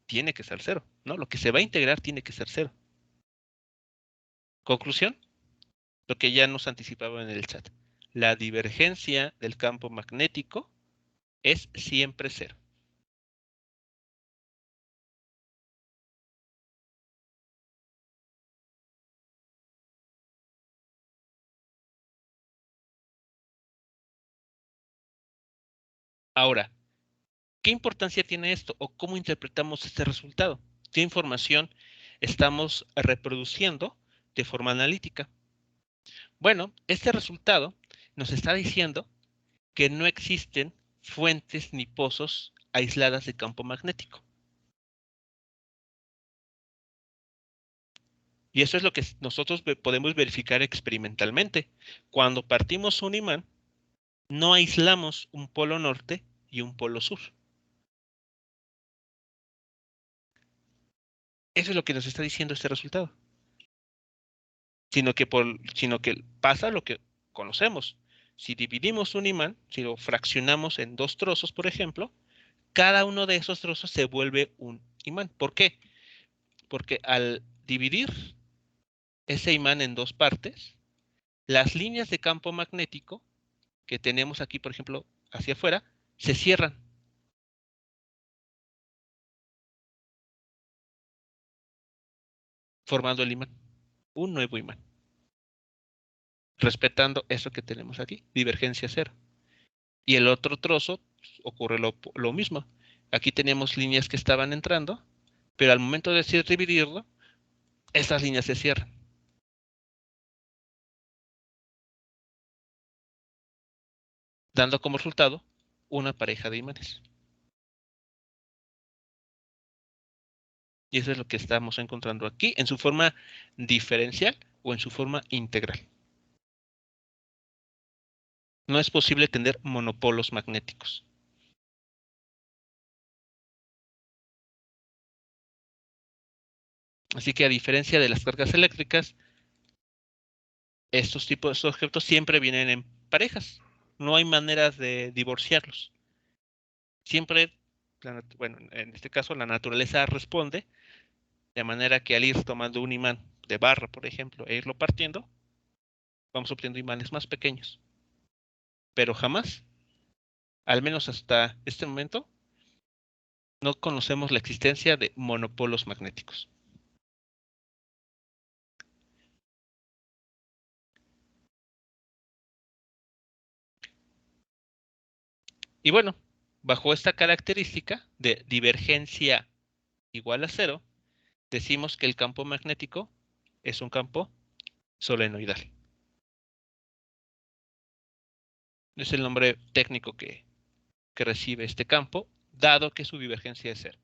tiene que ser cero, ¿no? Lo que se va a integrar tiene que ser cero. Conclusión, lo que ya nos anticipaba en el chat. La divergencia del campo magnético es siempre cero. Ahora, ¿qué importancia tiene esto o cómo interpretamos este resultado? ¿Qué información estamos reproduciendo de forma analítica? Bueno, este resultado nos está diciendo que no existen fuentes ni pozos aisladas de campo magnético. Y eso es lo que nosotros podemos verificar experimentalmente. Cuando partimos un imán, no aislamos un polo norte y un polo sur. Eso es lo que nos está diciendo este resultado. Sino que pasa lo que conocemos. Si dividimos un imán, si lo fraccionamos en 2 trozos, por ejemplo, cada uno de esos trozos se vuelve un imán. ¿Por qué? Porque al dividir ese imán en 2 partes, las líneas de campo magnético que tenemos aquí, por ejemplo, hacia afuera, se cierran. Formando el imán, un nuevo imán, respetando eso que tenemos aquí, divergencia cero. Y el otro trozo ocurre lo mismo. Aquí teníamos líneas que estaban entrando, pero al momento de dividirlo, estas líneas se cierran, dando como resultado una pareja de imanes. Y eso es lo que estamos encontrando aquí en su forma diferencial o en su forma integral. No es posible tener monopolos magnéticos. Así que a diferencia de las cargas eléctricas, estos tipos de objetos siempre vienen en parejas. No hay maneras de divorciarlos. Siempre, bueno, en este caso la naturaleza responde de manera que al ir tomando un imán de barra, por ejemplo, e irlo partiendo, vamos obteniendo imanes más pequeños. Pero jamás, al menos hasta este momento, no conocemos la existencia de monopolos magnéticos. Y bueno, bajo esta característica de divergencia igual a cero, decimos que el campo magnético es un campo solenoidal. Es el nombre técnico que recibe este campo, dado que su divergencia es cero.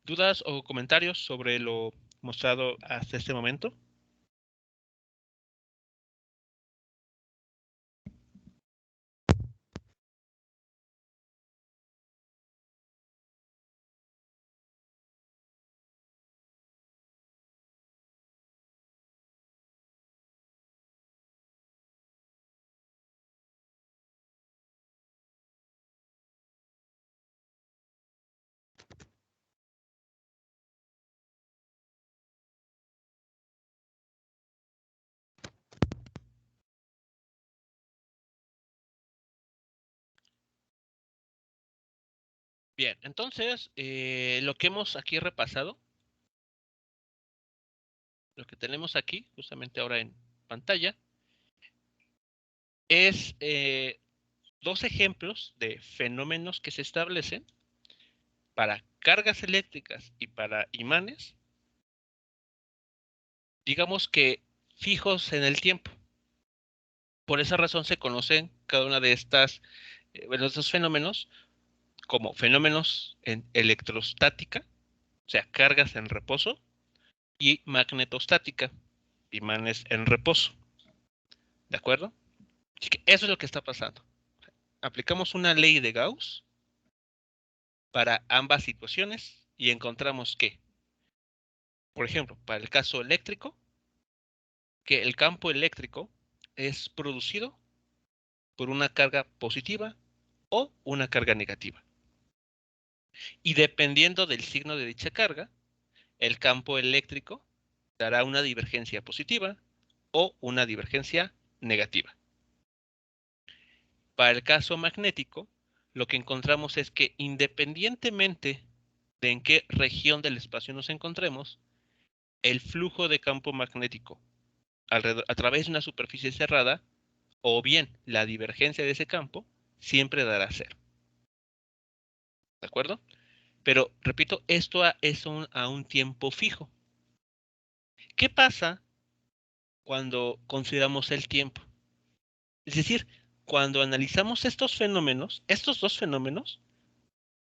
¿Dudas o comentarios sobre lo mostrado hasta este momento? Bien, entonces, lo que hemos aquí repasado, lo que tenemos aquí, justamente ahora en pantalla, es 2 ejemplos de fenómenos que se establecen para cargas eléctricas y para imanes, digamos que fijos en el tiempo. Por esa razón se conocen cada una de estas, bueno, estos fenómenos como fenómenos en electrostática, o sea, cargas en reposo, y magnetostática, imanes en reposo. ¿De acuerdo? Así que eso es lo que está pasando. Aplicamos una ley de Gauss para ambas situaciones y encontramos que, por ejemplo, para el caso eléctrico, que el campo eléctrico es producido por una carga positiva o una carga negativa. Y dependiendo del signo de dicha carga, el campo eléctrico dará una divergencia positiva o una divergencia negativa. Para el caso magnético, lo que encontramos es que independientemente de en qué región del espacio nos encontremos, el flujo de campo magnético a través de una superficie cerrada o bien la divergencia de ese campo siempre dará cero. ¿De acuerdo? Pero, repito, esto es a un tiempo fijo. ¿Qué pasa cuando consideramos el tiempo? Es decir, cuando analizamos estos dos fenómenos,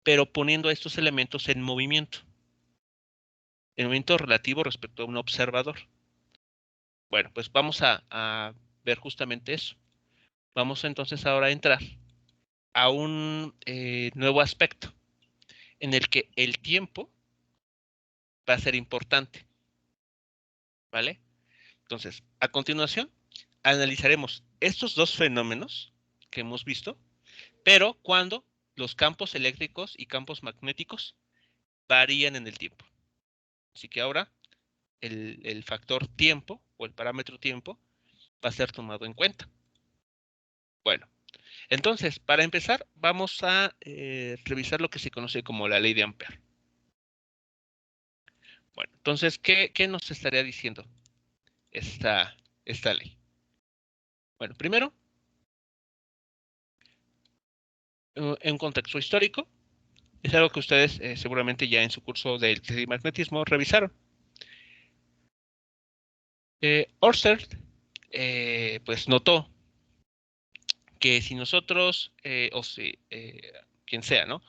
pero poniendo estos elementos en movimiento relativo respecto a un observador. Bueno, pues vamos a ver justamente eso. Vamos entonces ahora a entrar a un nuevo aspecto en el que el tiempo va a ser importante, ¿vale? Entonces, a continuación, analizaremos estos dos fenómenos que hemos visto, pero cuando los campos eléctricos y campos magnéticos varían en el tiempo. Así que ahora el factor tiempo o el parámetro tiempo va a ser tomado en cuenta. Bueno, entonces, para empezar, vamos a revisar lo que se conoce como la ley de Ampère. Bueno, entonces, ¿qué nos estaría diciendo esta ley? Bueno, primero, en un contexto histórico, es algo que ustedes seguramente ya en su curso del telemagnetismo revisaron. Ørsted pues notó que si nosotros, o si quien sea, ¿no?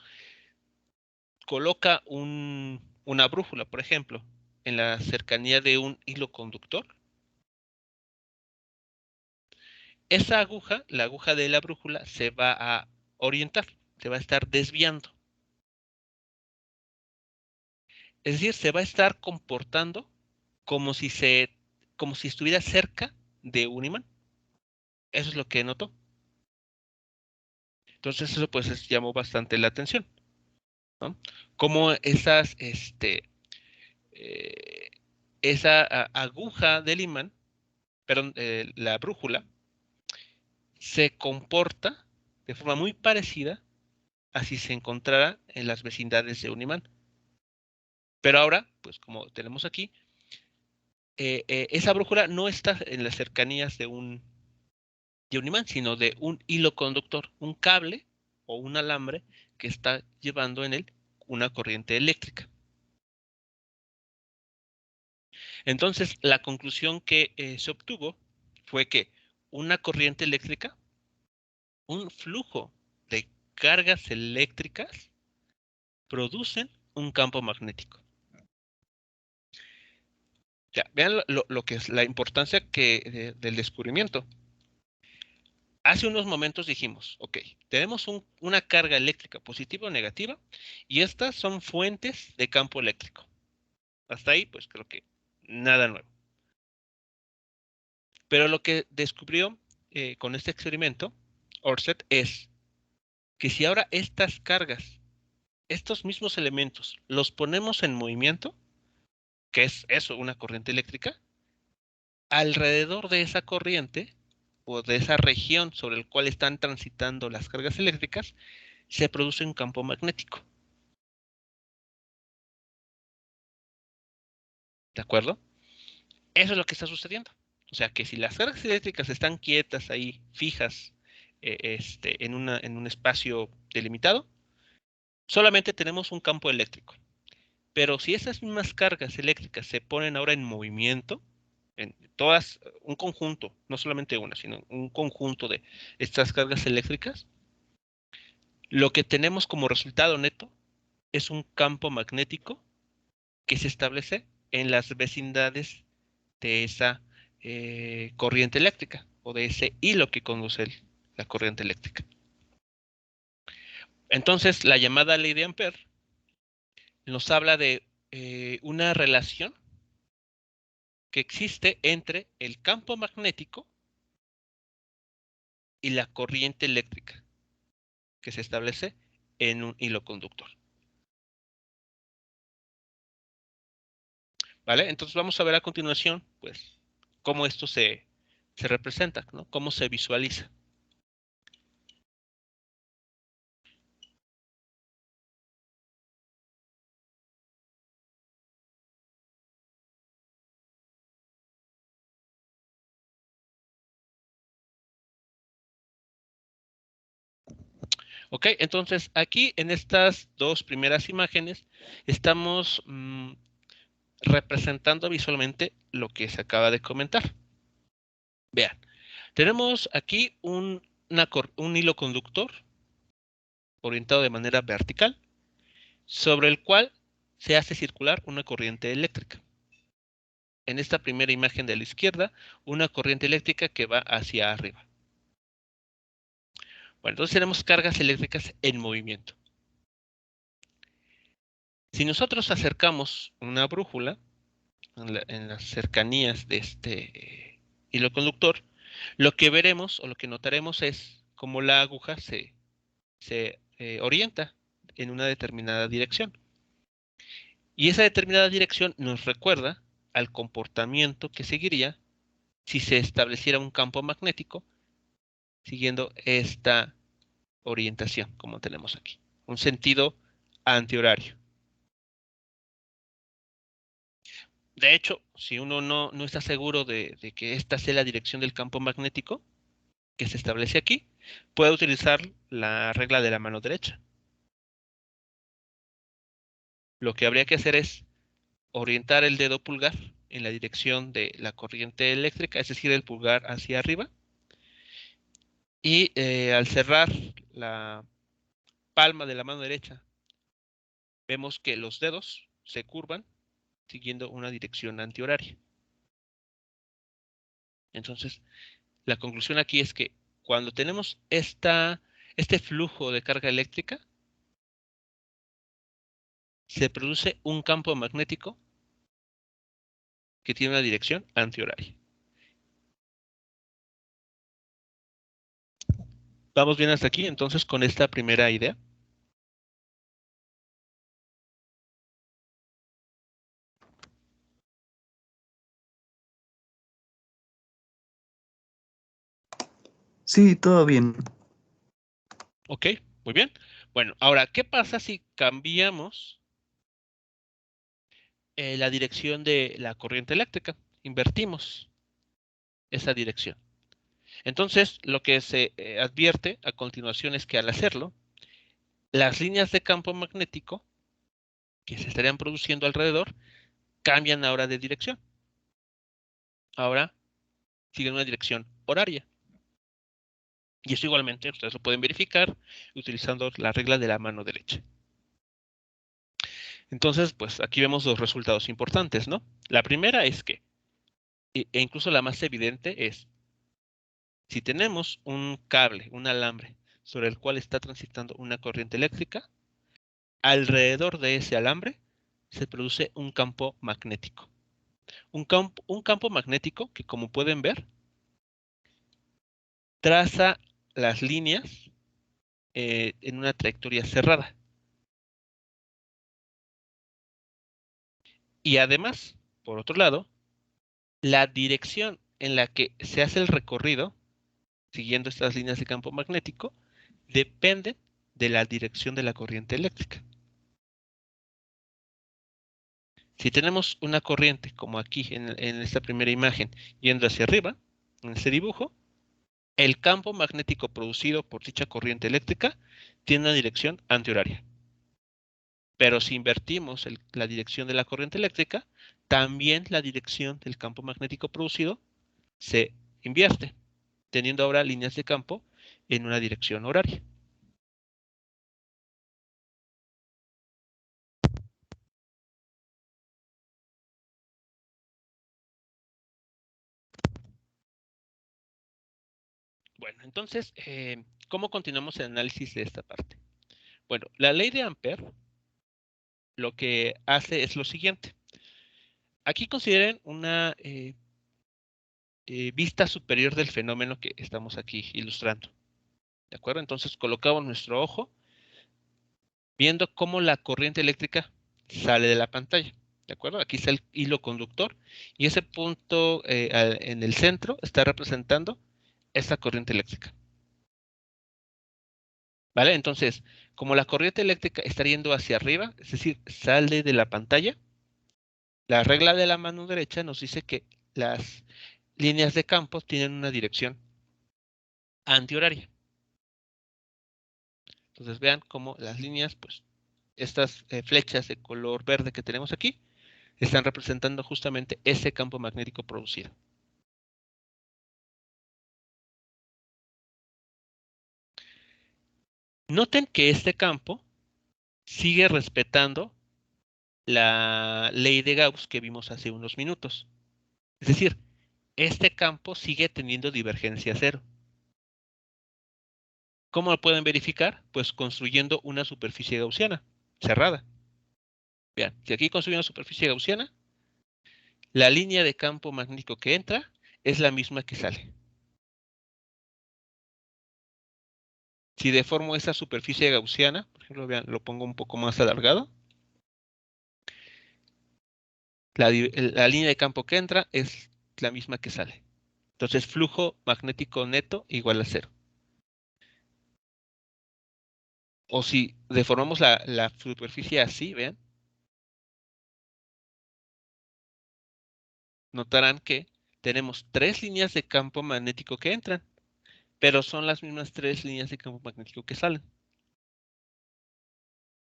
Coloca una brújula, por ejemplo, en la cercanía de un hilo conductor, esa aguja, la aguja de la brújula, se va a orientar, se va a estar desviando. Es decir, se va a estar comportando como si estuviera cerca de un imán. Eso es lo que notó. Entonces eso pues llamó bastante la atención, ¿no? Como eh, esa aguja del imán, perdón, la brújula, se comporta de forma muy parecida a si se encontrara en las vecindades de un imán. Pero ahora, pues como tenemos aquí, esa brújula no está en las cercanías de un imán, sino de un hilo conductor, un cable o un alambre que está llevando en él una corriente eléctrica. Entonces, la conclusión que se obtuvo fue que una corriente eléctrica, un flujo de cargas eléctricas, producen un campo magnético. Ya, vean lo que es la importancia del descubrimiento. Hace unos momentos dijimos, ok, tenemos una carga eléctrica positiva o negativa y estas son fuentes de campo eléctrico. Hasta ahí, pues creo que nada nuevo. Pero lo que descubrió con este experimento, Ørsted, es que si ahora estas cargas, estos mismos elementos, los ponemos en movimiento, que es eso, una corriente eléctrica, alrededor de esa corriente o de esa región sobre el cual están transitando las cargas eléctricas, se produce un campo magnético. ¿De acuerdo? Eso es lo que está sucediendo. O sea que si las cargas eléctricas están quietas ahí, fijas, en un espacio delimitado, solamente tenemos un campo eléctrico. Pero si esas mismas cargas eléctricas se ponen ahora en movimiento, en todas, un conjunto, no solamente una, sino un conjunto de estas cargas eléctricas, lo que tenemos como resultado neto es un campo magnético que se establece en las vecindades de esa corriente eléctrica o de ese hilo que conduce la corriente eléctrica. Entonces, la llamada ley de Ampère nos habla de una relación que existe entre el campo magnético y la corriente eléctrica que se establece en un hilo conductor. ¿Vale? Entonces vamos a ver a continuación, pues, cómo esto se representa, ¿no? Cómo se visualiza. Ok, entonces aquí en estas dos primeras imágenes estamos representando visualmente lo que se acaba de comentar. Vean, tenemos aquí un hilo conductor orientado de manera vertical, sobre el cual se hace circular una corriente eléctrica. En esta primera imagen de la izquierda, una corriente eléctrica que va hacia arriba. Bueno, entonces tenemos cargas eléctricas en movimiento. Si nosotros acercamos una brújula en las cercanías de este hilo conductor, lo que veremos o lo que notaremos es cómo la aguja se orienta en una determinada dirección. Y esa determinada dirección nos recuerda al comportamiento que seguiría si se estableciera un campo magnético siguiendo esta orientación, como tenemos aquí. Un sentido antihorario. De hecho, si uno no está seguro de que esta sea la dirección del campo magnético que se establece aquí, puede utilizar la regla de la mano derecha. Lo que habría que hacer es orientar el dedo pulgar en la dirección de la corriente eléctrica, es decir, el pulgar hacia arriba, y al cerrar la palma de la mano derecha, vemos que los dedos se curvan siguiendo una dirección antihoraria. Entonces, la conclusión aquí es que cuando tenemos este flujo de carga eléctrica, se produce un campo magnético que tiene una dirección antihoraria. ¿Vamos bien hasta aquí entonces con esta primera idea? Sí, todo bien. Ok, muy bien. Bueno, ahora, ¿qué pasa si cambiamos la dirección de la corriente eléctrica? Invertimos esa dirección. Entonces, lo que se advierte a continuación es que al hacerlo, las líneas de campo magnético que se estarían produciendo alrededor cambian ahora de dirección. Ahora siguen una dirección horaria. Y eso igualmente ustedes lo pueden verificar utilizando la regla de la mano derecha. Entonces, pues aquí vemos dos resultados importantes, ¿no? La primera es que, e incluso la más evidente es, si tenemos un cable, un alambre, sobre el cual está transitando una corriente eléctrica, alrededor de ese alambre se produce un campo magnético. Un campo magnético que, como pueden ver, traza las líneas en una trayectoria cerrada. Y además, por otro lado, la dirección en la que se hace el recorrido, siguiendo estas líneas de campo magnético, depende de la dirección de la corriente eléctrica. Si tenemos una corriente, como aquí en esta primera imagen, yendo hacia arriba, en este dibujo, el campo magnético producido por dicha corriente eléctrica tiene una dirección antihoraria. Pero si invertimos la dirección de la corriente eléctrica, también la dirección del campo magnético producido se invierte, teniendo ahora líneas de campo en una dirección horaria. Bueno, entonces, ¿cómo continuamos el análisis de esta parte? Bueno, la ley de Ampère lo que hace es lo siguiente. Aquí consideren una vista superior del fenómeno que estamos aquí ilustrando. ¿De acuerdo? Entonces colocamos nuestro ojo viendo cómo la corriente eléctrica sale de la pantalla. ¿De acuerdo? Aquí está el hilo conductor y ese punto en el centro está representando esta corriente eléctrica. ¿Vale? Entonces, como la corriente eléctrica está yendo hacia arriba, es decir, sale de la pantalla, la regla de la mano derecha nos dice que las líneas de campo tienen una dirección antihoraria. Entonces vean cómo las líneas, pues estas flechas de color verde que tenemos aquí, están representando justamente ese campo magnético producido. Noten que este campo sigue respetando la ley de Gauss que vimos hace unos minutos. Es decir, este campo sigue teniendo divergencia cero. ¿Cómo lo pueden verificar? Pues construyendo una superficie gaussiana cerrada. Vean, si aquí construyo una superficie gaussiana, la línea de campo magnético que entra es la misma que sale. Si deformo esa superficie gaussiana, por ejemplo, vean, lo pongo un poco más alargado, la línea de campo que entra es la misma que sale. Entonces, flujo magnético neto igual a cero. O si deformamos la superficie así, vean, notarán que tenemos tres líneas de campo magnético que entran, pero son las mismas tres líneas de campo magnético que salen.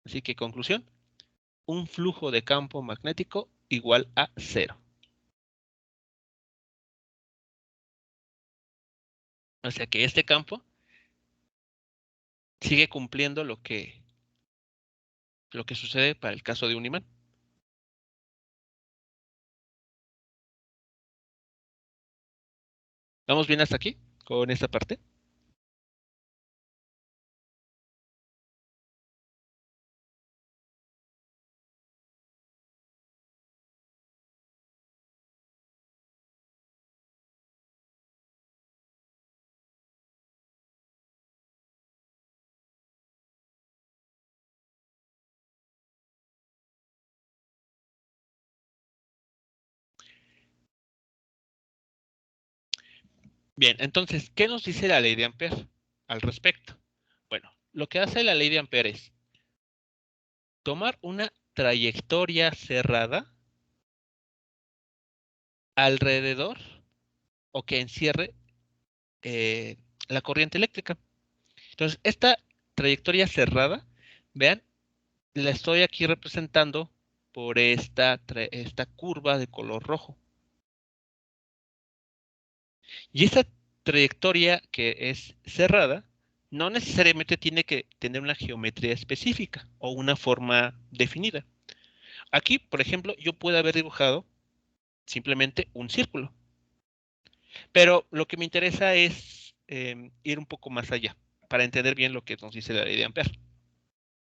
Así que, conclusión, un flujo de campo magnético igual a cero. O sea que este campo sigue cumpliendo lo que sucede para el caso de un imán. ¿Vamos bien hasta aquí con esta parte? Bien, entonces, ¿qué nos dice la ley de Ampère al respecto? Bueno, lo que hace la ley de Ampère es tomar una trayectoria cerrada alrededor o que encierre eh, la corriente eléctrica. Entonces, esta trayectoria cerrada, vean, la estoy aquí representando por esta curva de color rojo. Y esta trayectoria que es cerrada no necesariamente tiene que tener una geometría específica o una forma definida. Aquí, por ejemplo, yo puedo haber dibujado simplemente un círculo, pero lo que me interesa es ir un poco más allá para entender bien lo que nos dice la ley de Ampère.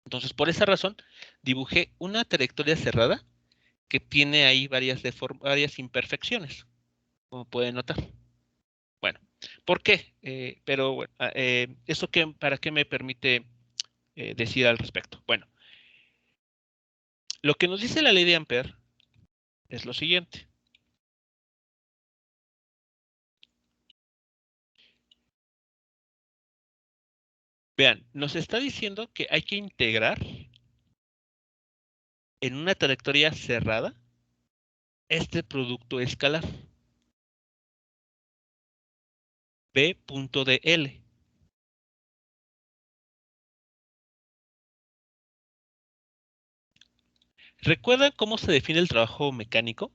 Entonces, por esa razón, dibujé una trayectoria cerrada que tiene ahí varias imperfecciones, como pueden notar. Bueno, ¿por qué? Pero bueno, ¿eso para qué me permite decir al respecto? Bueno, lo que nos dice la ley de Ampère es lo siguiente. Vean, nos está diciendo que hay que integrar en una trayectoria cerrada este producto escalar B.dl. ¿Recuerdan cómo se define el trabajo mecánico?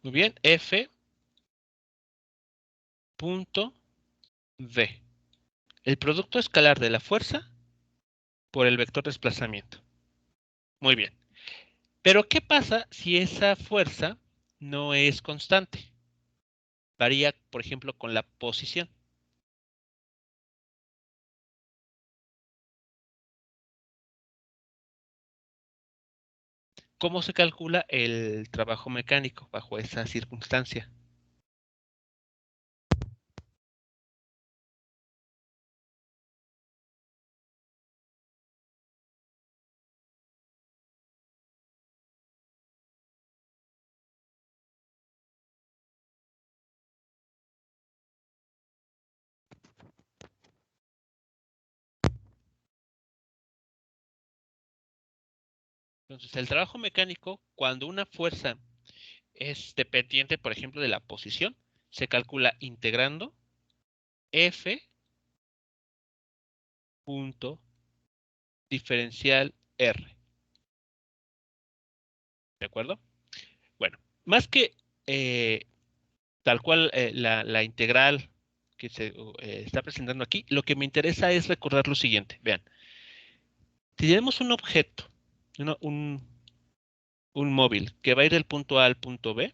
Muy bien, F punto V. El producto escalar de la fuerza por el vector desplazamiento. Muy bien. Pero ¿qué pasa si esa fuerza no es constante? Varía, por ejemplo, con la posición. ¿Cómo se calcula el trabajo mecánico bajo esa circunstancia? Entonces, el trabajo mecánico, cuando una fuerza es dependiente, por ejemplo, de la posición, se calcula integrando F punto diferencial R. ¿De acuerdo? Bueno, más que tal cual la integral que se está presentando aquí, lo que me interesa es recordar lo siguiente. Vean, si tenemos un objeto, una- un móvil que va a ir del punto A al punto B,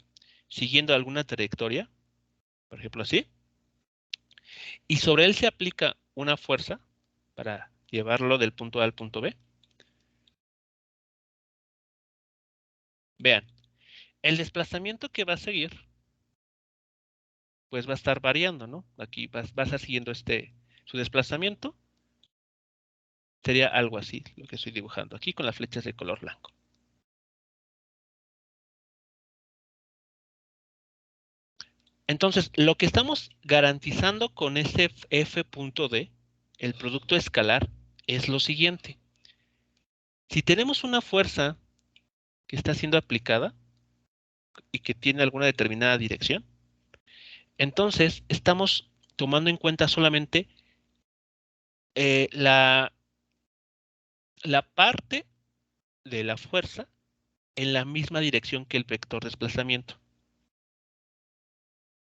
siguiendo alguna trayectoria, por ejemplo así, y sobre él se aplica una fuerza para llevarlo del punto A al punto B, vean, el desplazamiento que va a seguir, pues va a estar variando, ¿no? Aquí va a estar siguiendo su desplazamiento, sería algo así, lo que estoy dibujando aquí con las flechas de color blanco. Entonces, lo que estamos garantizando con ese F punto D, el producto escalar, es lo siguiente. Si tenemos una fuerza que está siendo aplicada y que tiene alguna determinada dirección, entonces estamos tomando en cuenta solamente la parte de la fuerza en la misma dirección que el vector de desplazamiento.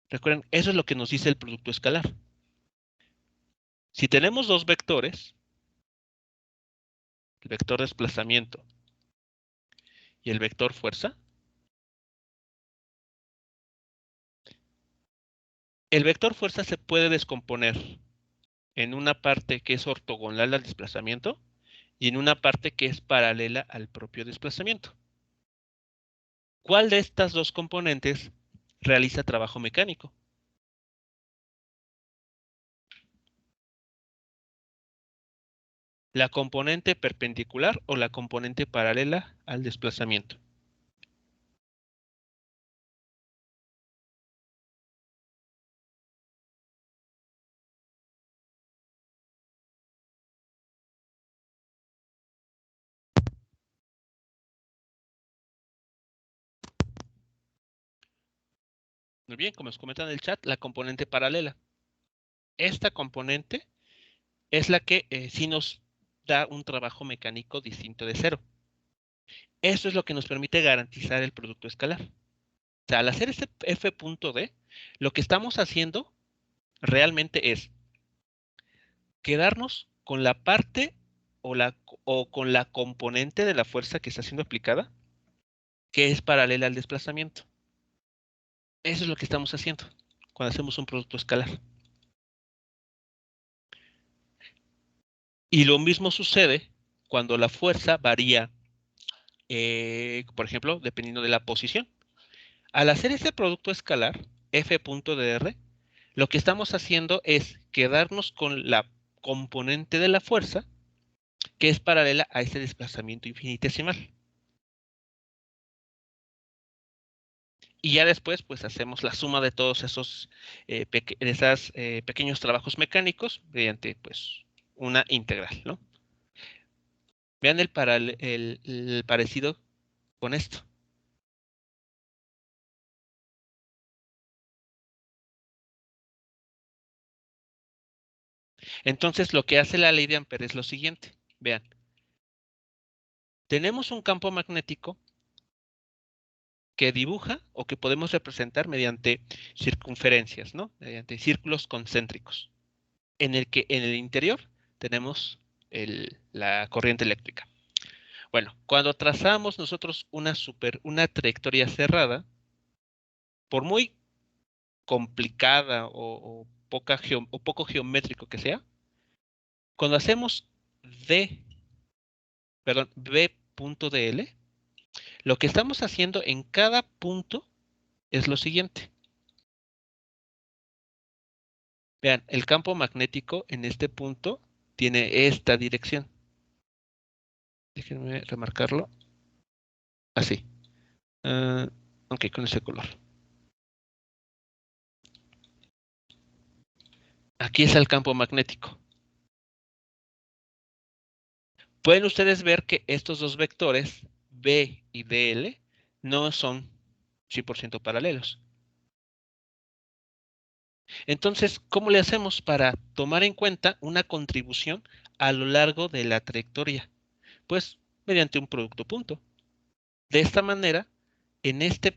Recuerden, eso es lo que nos dice el producto escalar. Si tenemos dos vectores, el vector desplazamiento y el vector fuerza, el vector fuerza se puede descomponer en una parte que es ortogonal al desplazamiento y en una parte que es paralela al propio desplazamiento. ¿Cuál de estas dos componentes realiza trabajo mecánico? ¿La componente perpendicular o la componente paralela al desplazamiento? Muy bien, como os comentan en el chat, la componente paralela. Esta componente es la que sí nos da un trabajo mecánico distinto de cero. Eso es lo que nos permite garantizar el producto escalar. O sea, al hacer este F punto D, lo que estamos haciendo realmente es quedarnos con la parte o con la componente de la fuerza que está siendo aplicada, que es paralela al desplazamiento. Eso es lo que estamos haciendo cuando hacemos un producto escalar. Y lo mismo sucede cuando la fuerza varía, por ejemplo, dependiendo de la posición. Al hacer ese producto escalar, F.dr, lo que estamos haciendo es quedarnos con la componente de la fuerza que es paralela a ese desplazamiento infinitesimal. Y ya después, pues hacemos la suma de todos esos, pequeños trabajos mecánicos mediante, pues, una integral, ¿no? Vean el parecido con esto. Entonces, lo que hace la ley de Ampère es lo siguiente. Vean, tenemos un campo magnético que dibuja o que podemos representar mediante circunferencias, ¿no? Mediante círculos concéntricos, en el que en el interior tenemos la corriente eléctrica. Bueno, cuando trazamos nosotros una trayectoria cerrada, por muy complicada o poco geométrico que sea, cuando hacemos B.dl, lo que estamos haciendo en cada punto es lo siguiente. Vean, el campo magnético en este punto tiene esta dirección. Déjenme remarcarlo. Así. Ok, con ese color. Aquí es el campo magnético. Pueden ustedes ver que estos dos vectores B y DL no son 100% paralelos. Entonces, ¿cómo le hacemos para tomar en cuenta una contribución a lo largo de la trayectoria? Pues mediante un producto punto. De esta manera, en esta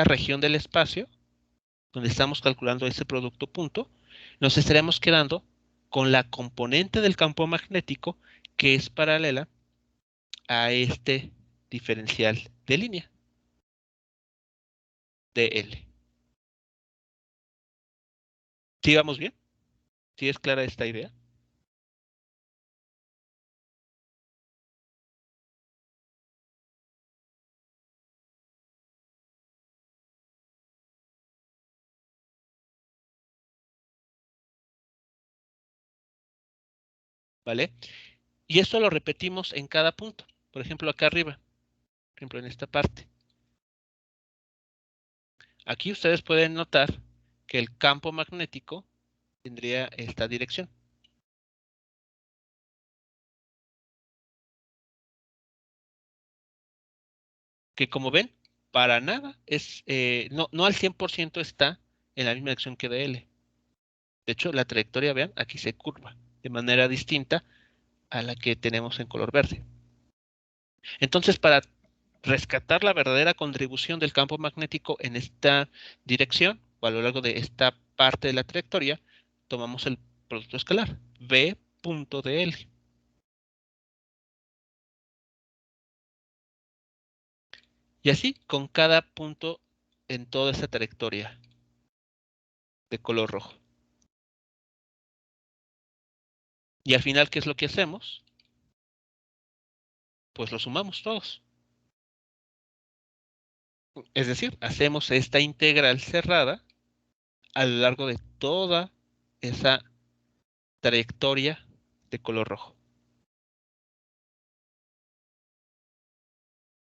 región del espacio, donde estamos calculando ese producto punto, nos estaremos quedando con la componente del campo magnético que es paralela a este diferencial de línea, dl. ¿Sí vamos bien? ¿Sí es clara esta idea? ¿Vale? Y esto lo repetimos en cada punto. Por ejemplo, acá arriba. Por ejemplo, en esta parte. Aquí ustedes pueden notar que el campo magnético tendría esta dirección. Que como ven, para nada no al 100% está en la misma dirección que DL. De hecho, la trayectoria, vean, aquí se curva de manera distinta a la que tenemos en color verde. Entonces, para rescatar la verdadera contribución del campo magnético en esta dirección o a lo largo de esta parte de la trayectoria, tomamos el producto escalar, B.dl. Y así con cada punto en toda esa trayectoria de color rojo. Y al final, ¿qué es lo que hacemos? Pues lo sumamos todos. Es decir, hacemos esta integral cerrada a lo largo de toda esa trayectoria de color rojo.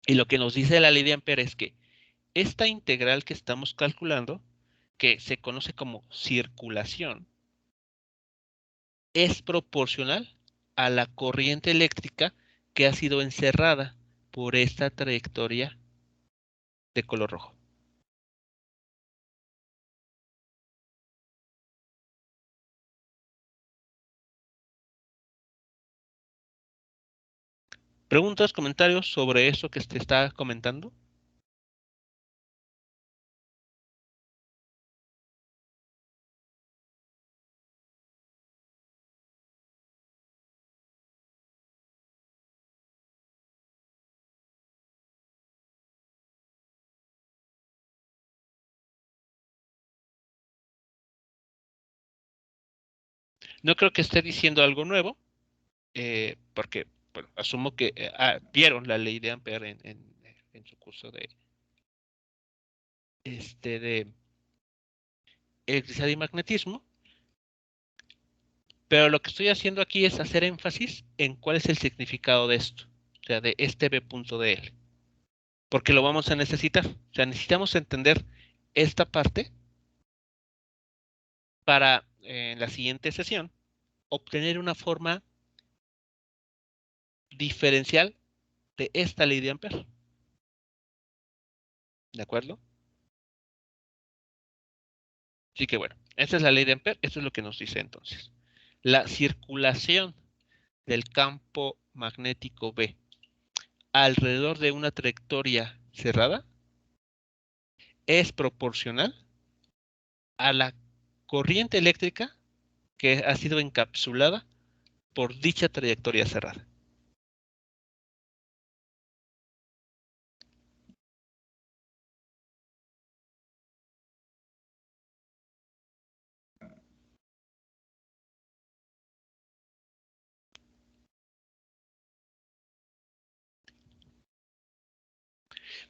Y lo que nos dice la ley de Ampère es que esta integral que estamos calculando, que se conoce como circulación, es proporcional a la corriente eléctrica que ha sido encerrada por esta trayectoria de color rojo. ¿Preguntas, comentarios sobre eso que te está comentando? No creo que esté diciendo algo nuevo, porque bueno, asumo que vieron la ley de Ampère en su curso de electricidad y magnetismo, pero lo que estoy haciendo aquí es hacer énfasis en cuál es el significado de esto, o sea, de este B.dl, porque lo vamos a necesitar. O sea, necesitamos entender esta parte para en la siguiente sesión obtener una forma diferencial de esta ley de Ampère. ¿De acuerdo? Así que bueno, esta es la ley de Ampère, esto es lo que nos dice entonces. La circulación del campo magnético B alrededor de una trayectoria cerrada es proporcional a la corriente eléctrica que ha sido encapsulada por dicha trayectoria cerrada.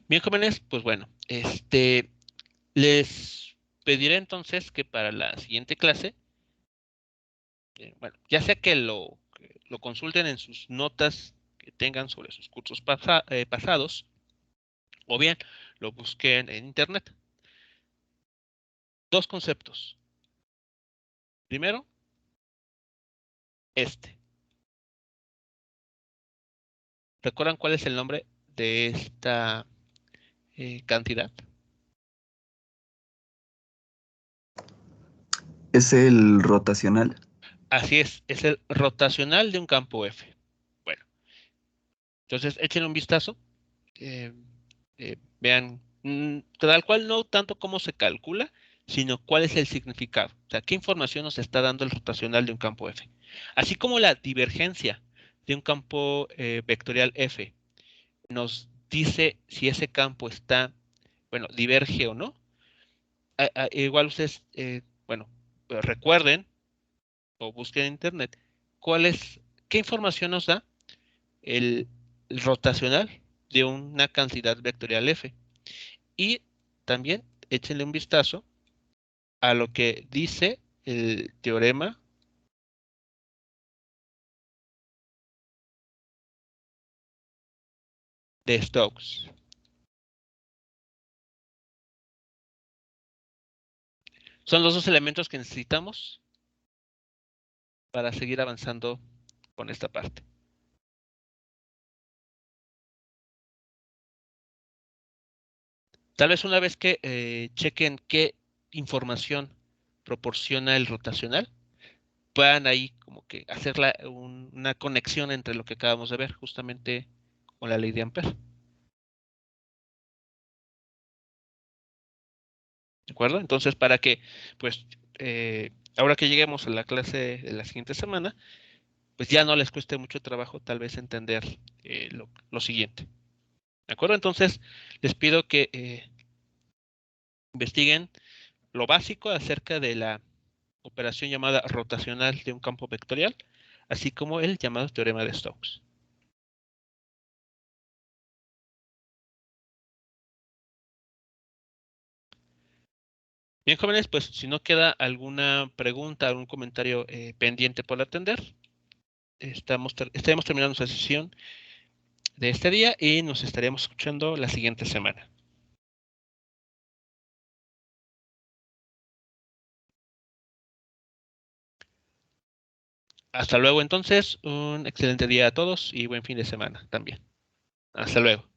Bien, jóvenes, pues bueno, les pediré entonces que para la siguiente clase, bueno, ya sea que lo consulten en sus notas que tengan sobre sus cursos pasados, o bien lo busquen en internet. Dos conceptos. Primero, este. ¿Recuerdan cuál es el nombre de esta cantidad? ¿Es el rotacional? Así es el rotacional de un campo F. Bueno, entonces échenle un vistazo, eh, vean, tal cual no tanto cómo se calcula, sino cuál es el significado. O sea, qué información nos está dando el rotacional de un campo F. Así como la divergencia de un campo vectorial F nos dice si ese campo está, bueno, diverge o no. Igual ustedes, bueno, recuerden o busquen en internet cuál es, qué información nos da el rotacional de una cantidad vectorial F. Y también échenle un vistazo a lo que dice el teorema de Stokes. Son los dos elementos que necesitamos para seguir avanzando con esta parte. Tal vez una vez que chequen qué información proporciona el rotacional, puedan ahí como que hacer una conexión entre lo que acabamos de ver justamente con la ley de Ampère. ¿De acuerdo? Entonces, para que, pues, ahora que lleguemos a la clase de la siguiente semana, pues ya no les cueste mucho trabajo tal vez entender lo siguiente. ¿De acuerdo? Entonces, les pido que investiguen lo básico acerca de la operación llamada rotacional de un campo vectorial, así como el llamado teorema de Stokes. Bien, jóvenes, pues si no queda alguna pregunta, algún comentario pendiente por atender, estaremos terminando nuestra sesión de este día y nos estaremos escuchando la siguiente semana. Hasta luego entonces, un excelente día a todos y buen fin de semana también. Hasta luego.